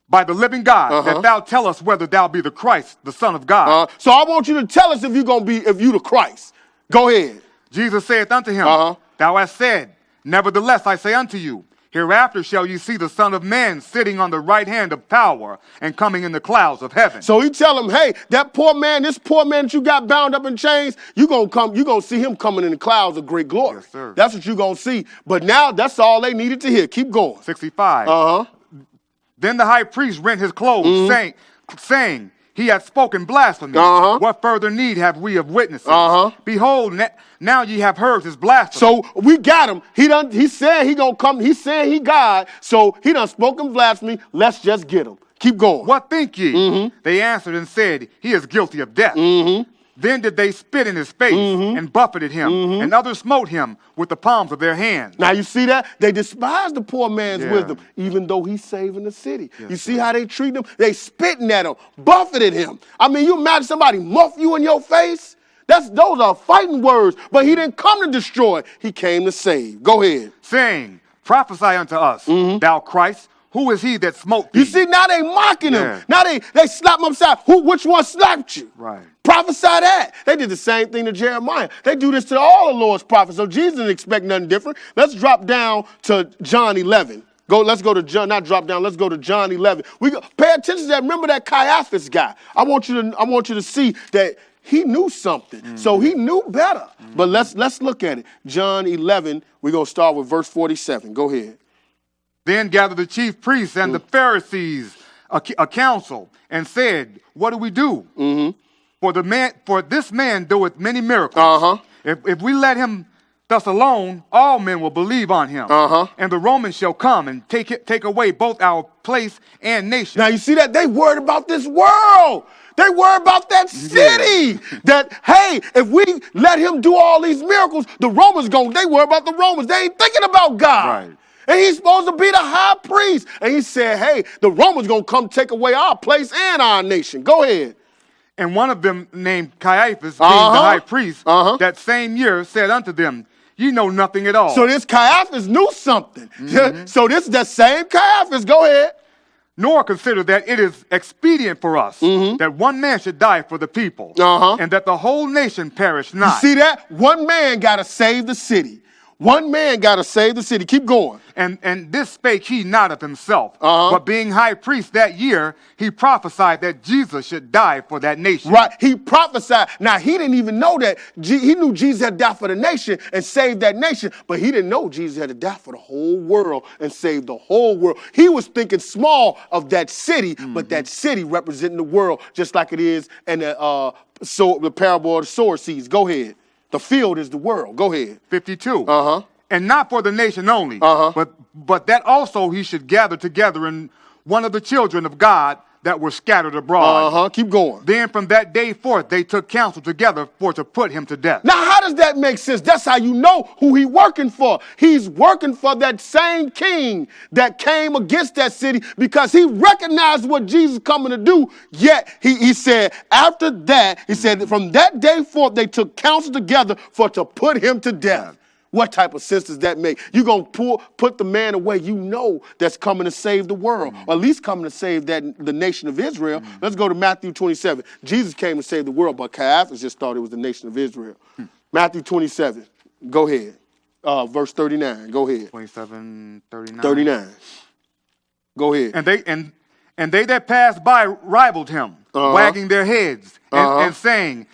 S3: by the living God, that thou tell us whether thou be the Christ, the Son of God.
S2: So I want you to tell us if you the Christ. Go ahead.
S3: Jesus saith unto him, Thou hast said, nevertheless I say unto you, hereafter shall you see the Son of Man sitting on the right hand of power and coming in the clouds of heaven.
S2: So he tell him, hey, this poor man that you got bound up in chains, you're going to see him coming in the clouds of great glory.
S3: Yes, sir.
S2: That's what you're going to see. But now that's all they needed to hear. Keep going.
S3: 65. Then the high priest rent his clothes, saying, He hath spoken blasphemy. What further need have we of witnesses? Behold, now ye have heard his blasphemy.
S2: So we got him. He said he gonna come. He said he God. So he done spoken blasphemy. Let's just get him. Keep going.
S3: What think ye? They answered and said, He is guilty of death. Then did they spit in his face and buffeted him, and others smote him with the palms of their hands.
S2: Now you see that? They despise the poor man's wisdom, even though he's saving the city.
S3: Yes,
S2: you see how they treat him? They spitting at him, buffeted him. I mean, you imagine somebody muff you in your face? Those are fighting words, but he didn't come to destroy. He came to save. Go ahead.
S3: Saying, Prophesy unto us, thou Christ. Who is he that smote thee?
S2: You see, now they mocking him. Now they slap him upside. Which one slapped you?
S3: Right.
S2: Prophesy that. They did the same thing to Jeremiah. They do this to all the Lord's prophets. So Jesus didn't expect nothing different. Let's drop down to John 11. Let's go to John, not drop down. Let's go to John 11. Pay attention to that. Remember that Caiaphas guy. I want you to see that he knew something. So he knew better. But let's look at it. John 11, we're going to start with verse 47. Go ahead.
S3: Then gathered the chief priests and the Pharisees a council and said, What do we do? For this man doeth many miracles. If we let him thus alone, all men will believe on him. And the Romans shall come and take away both our place and nation.
S2: Now you see that? They worried about this world. They worry about that city. That, hey, if we let him do all these miracles, the Romans they worry about the Romans. They ain't thinking about God.
S3: Right.
S2: And he's supposed to be the high priest. And he said, hey, the Romans going to come take away our place and our nation. Go ahead.
S3: And one of them named Caiaphas, being the high priest, that same year said unto them, Ye know nothing at all.
S2: So this Caiaphas knew something. So this is the same Caiaphas. Go ahead.
S3: Nor consider that it is expedient for us that one man should die for the people, and that the whole nation perish not.
S2: You see that? One man got to save the city. One man got to save the city. Keep going.
S3: And this spake he not of himself,
S2: Uh-huh.
S3: but being high priest that year, he prophesied that Jesus should die for that nation.
S2: Right. He prophesied. Now, he didn't even know that. He knew Jesus had died for the nation and saved that nation, but he didn't know Jesus had to die for the whole world and save the whole world. He was thinking small of that city, but that city representing the world, just like it is in the parable of the sower seeds. Go ahead. The field is the world. Go ahead.
S3: 52.
S2: Uh-huh.
S3: And not for the nation only,
S2: Uh-huh.
S3: but that also he should gather together in one of the children of God that were scattered abroad.
S2: Uh-huh. Keep going.
S3: Then from that day forth they took counsel together for to put him to death.
S2: Now, how does that make sense? That's how you know who he's working for. He's working for that same king that came against that city because he recognized what Jesus coming to do. Yet he said, after that, he said, from that day forth, they took counsel together for to put him to death. What type of sense does that make? You're going to put the man away you know that's coming to save the world, or at least coming to save the nation of Israel. Let's go to Matthew 27. Jesus came to save the world, but Caiaphas just thought it was the nation of Israel. Matthew 27. Go ahead. Verse 39. Go ahead.
S3: 27, 39.
S2: 39. Go ahead.
S3: And they that passed by rivaled him, wagging their heads and saying,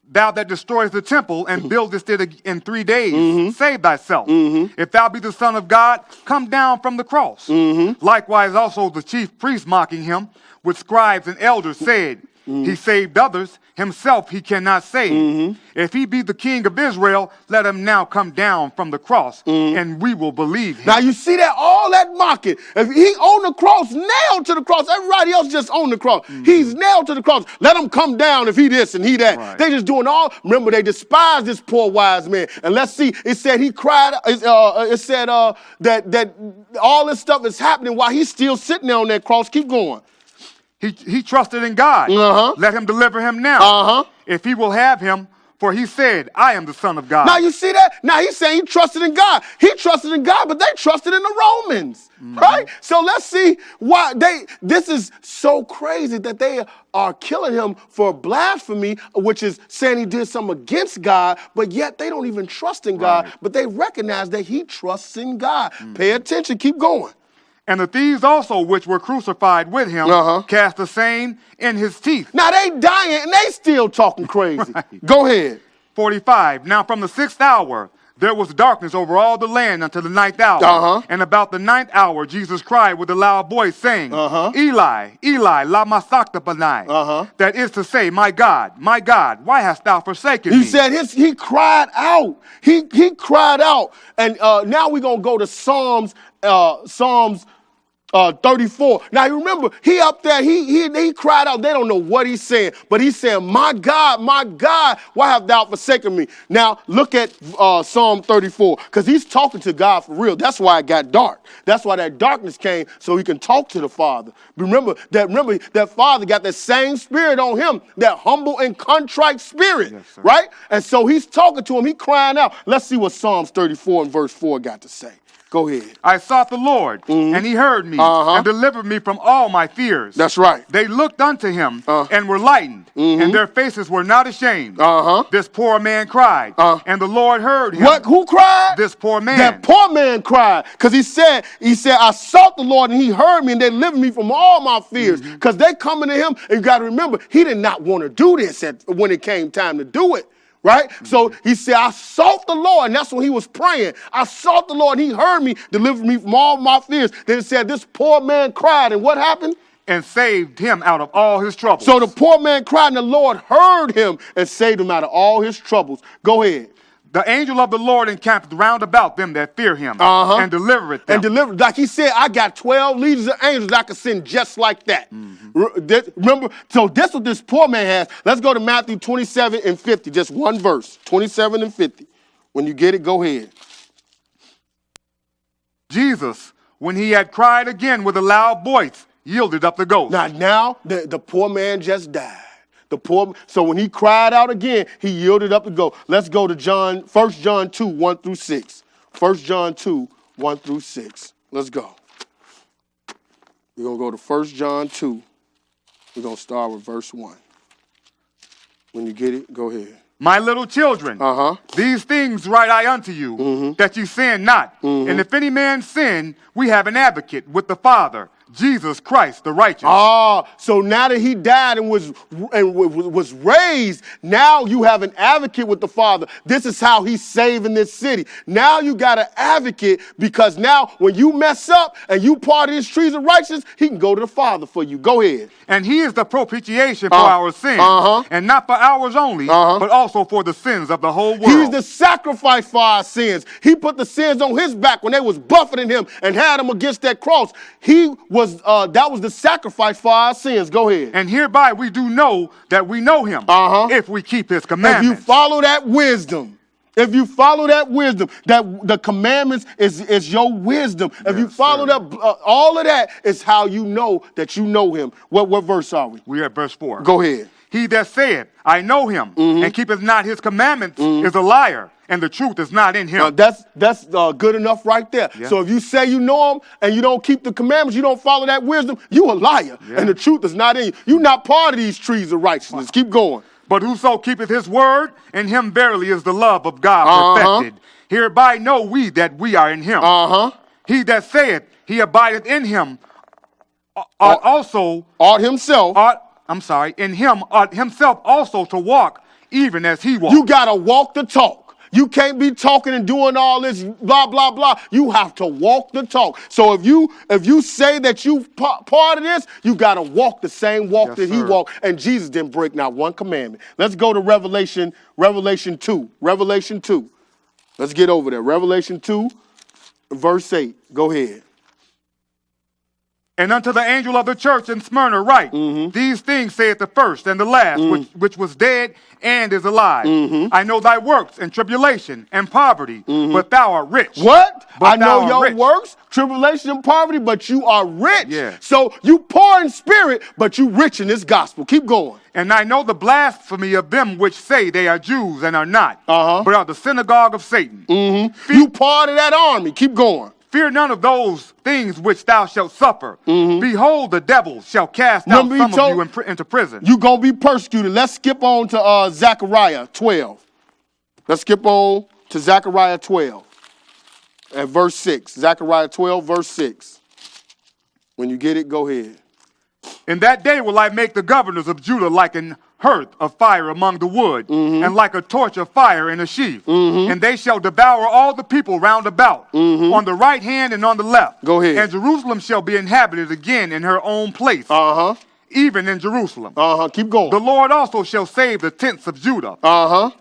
S3: Thou that destroyest the temple and buildest it in 3 days, save thyself. If thou be the Son of God, come down from the cross. Likewise also the chief priests mocking him with scribes and elders said, He saved others, himself he cannot save. If he be the king of Israel, let him now come down from the cross, and we will believe him.
S2: Now you see that, all that mocking. If he on the cross, nailed to the cross, everybody else just on the cross. He's nailed to the cross. Let him come down if he this and he that.
S3: Right.
S2: They just doing all, remember they despised this poor wise man. And let's see, it said he cried, it said that all this stuff is happening while he's still sitting there on that cross. Keep going.
S3: He trusted in God. Let him deliver him now. If he will have him, for he said, I am the Son of God.
S2: Now you see that? Now he's saying he trusted in God. He trusted in God, but they trusted in the Romans, right? So let's see why this is so crazy that they are killing him for blasphemy, which is saying he did something against God, but yet they don't even trust in God, but they recognize that he trusts in God. Pay attention, keep going.
S3: And the thieves also, which were crucified with him, cast the same in his teeth.
S2: Now they dying and they still talking crazy. Go ahead.
S3: 45. Now from the 6th hour, there was darkness over all the land until the 9th hour. And about the 9th hour, Jesus cried with a loud voice, saying, Eli, Eli, lama sabachthani. That is to say, my God, why hast thou forsaken me?
S2: He said he cried out. He cried out. And now we're going to go to Psalms 34. Now you remember, he up there, he cried out. They don't know what he's saying, but he's saying, my God, why have thou forsaken me? Now look at Psalm 34, because he's talking to God for real. That's why it got dark. That's why that darkness came, so he can talk to the Father. Remember that Father got that same spirit on him, that humble and contrite spirit, right? And so he's talking to him, he crying out. Let's see what Psalms 34 and verse 4 got to say. Go ahead.
S3: I sought the Lord, and he heard me, and delivered me from all my fears.
S2: That's right.
S3: They looked unto him, and were lightened, and their faces were not ashamed. This poor man cried, and the Lord heard him.
S2: What? Who cried?
S3: This poor man.
S2: That poor man cried, because he said, I sought the Lord, and he heard me, and they delivered me from all my fears. Because they coming to him, and you got to remember, he did not want to do this when it came time to do it. Right? So he said, I sought the Lord. And that's when he was praying. I sought the Lord and he heard me, delivered me from all my fears. Then it said, this poor man cried. And what happened?
S3: And saved him out of all his troubles.
S2: So the poor man cried and the Lord heard him and saved him out of all his troubles. Go ahead.
S3: The angel of the Lord encampeth round about them that fear him, and delivereth them.
S2: And delivered, like he said, I got 12 legions of angels I could send just like that. Remember, so that's what this poor man has. Let's go to Matthew 27 and 50, just one verse, 27 and 50. When you get it, go ahead.
S3: Jesus, when he had cried again with a loud voice, yielded up the ghost.
S2: Now the poor man just died. So when he cried out again, he yielded up the ghost. Let's go to 1 John 2, 1 through 6. 1 John 2, 1 through 6. Let's go. We're going to go to 1 John 2. We're going to start with verse 1. When you get it, go ahead.
S3: My little children, these things write I unto you, that ye sin not. And if any man sin, we have an advocate with the Father, Jesus Christ the righteous.
S2: So now that he died and was raised, now you have an advocate with the Father. This is how he's saving this city. Now you got an advocate, because now when you mess up and you part of his trees of righteousness, he can go to the Father for you. Go ahead.
S3: And he is the propitiation for our sins, and not for ours only, but also for the sins of the whole world.
S2: He's the sacrifice for our sins. He put the sins on his back when they was buffeting him and had him against that cross. That was the sacrifice for our sins. Go ahead.
S3: And hereby we do know that we know him, if we keep his commandments.
S2: If you follow that wisdom, that the commandments is your wisdom. If you follow that, all of that is how you know that you know him. What verse are we?
S3: We're at verse 4.
S2: Go ahead.
S3: He that saith, I know him, and keepeth not his commandments, is a liar, and the truth is not in him.
S2: That's good enough right there. Yeah. So if you say you know him and you don't keep the commandments, you don't follow that wisdom, you a liar, and the truth is not in you. You're not part of these trees of righteousness. Keep going.
S3: But whoso keepeth his word, in him verily is the love of God perfected. Hereby know we that we are in him. He that saith he abideth in him, in him ought himself also to walk, even as he walked.
S2: You gotta walk the talk. You can't be talking and doing all this blah, blah, blah. You have to walk the talk. So if you say that you part of this, you got to walk the same walk that he walked. And Jesus didn't break not one commandment. Let's go to Revelation 2. Revelation 2. Let's get over there. Revelation 2, verse 8. Go ahead.
S3: And unto the angel of the church in Smyrna write, these things saith the first and the last, which was dead and is alive. I know thy works and tribulation and poverty, but thou art rich.
S2: What? I know your works, tribulation and poverty, but you are rich.
S3: Yeah.
S2: So you poor in spirit, but you rich in this gospel. Keep going.
S3: And I know the blasphemy of them which say they are Jews and are not, but are the synagogue of Satan.
S2: You part of that army. Keep going.
S3: Fear none of those things which thou shalt suffer. Behold, the devil shall cast out some of you into prison.
S2: You're going to be persecuted. Let's skip on to Zechariah 12. Let's skip on to Zechariah 12 at verse 6. Zechariah 12, verse 6. When you get it, go ahead.
S3: In that day will I make the governors of Judah like an hearth of fire among the wood, and like a torch of fire in a sheaf. And they shall devour all the people round about, on the right hand and on the left.
S2: Go ahead.
S3: And Jerusalem shall be inhabited again in her own place, even in Jerusalem.
S2: Keep going.
S3: The Lord also shall save the tents of Judah.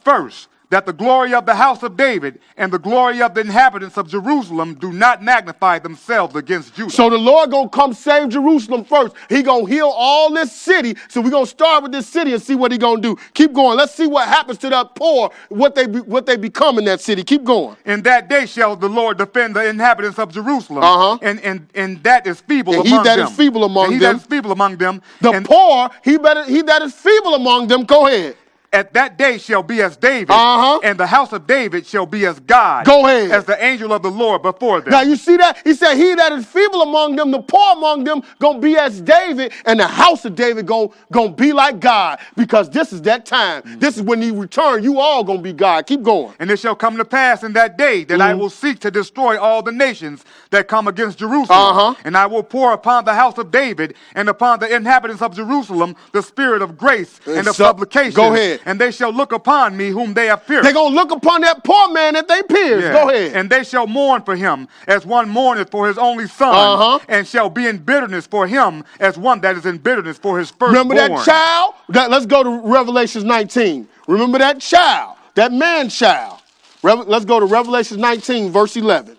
S3: First, that the glory of the house of David and the glory of the inhabitants of Jerusalem do not magnify themselves against Judah.
S2: So the Lord gonna come save Jerusalem first. He gonna heal all this city. So we're gonna start with this city and see what he gonna do. Keep going. Let's see what happens to that poor, what they become in that city. Keep going.
S3: In that day shall the Lord defend the inhabitants of Jerusalem, and that is feeble among them.
S2: He that is feeble among
S3: them.
S2: The poor, he that is feeble among them. Go ahead.
S3: At that day shall be as David, and the house of David shall be as God.
S2: Go ahead.
S3: As the angel of the Lord before them.
S2: Now you see that? He said, he that is feeble among them, the poor among them, gonna be as David, and the house of David gonna be like God, because this is that time. This is when he return. You all gonna be God. Keep going.
S3: And it shall come to pass in that day that I will seek to destroy all the nations that come against Jerusalem. And I will pour upon the house of David and upon the inhabitants of Jerusalem the spirit of grace and of supplication.
S2: Go ahead.
S3: And they shall look upon me whom they have pierced.
S2: They're going to look upon that poor man that they pierced.
S3: Yeah.
S2: Go ahead.
S3: And they shall mourn for him as one mourneth for his only son, and shall be in bitterness for him as one that is in bitterness for his firstborn.
S2: Remember that child? Let's go to Revelation 19. Remember that child, that man child. Let's go to Revelation 19, verse 11.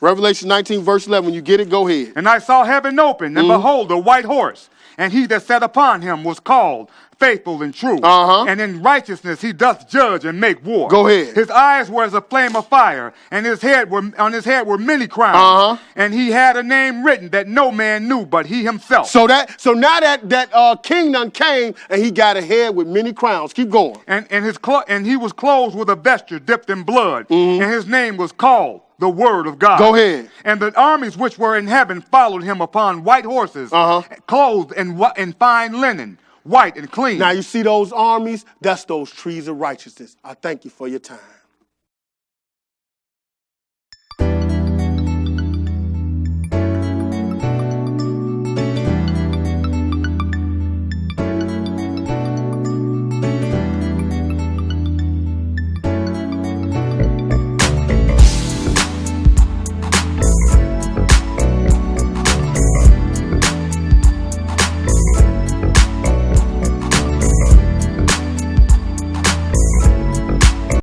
S2: Revelation 19, verse 11. When you get it, go ahead.
S3: And I saw heaven open, and behold, a white horse, and he that sat upon him was called Faithful and True. And in righteousness he doth judge and make war.
S2: Go ahead.
S3: His eyes were as a flame of fire, and on his head were many crowns. And he had a name written that no man knew but he himself.
S2: So now that king done came, and he got a head with many crowns. Keep going.
S3: And he was clothed with a vesture dipped in blood, and his name was called the Word of God.
S2: Go ahead.
S3: And the armies which were in heaven followed him upon white horses, clothed in fine linen, white and clean.
S2: Now you see those armies? That's those trees of righteousness. I thank you for your time.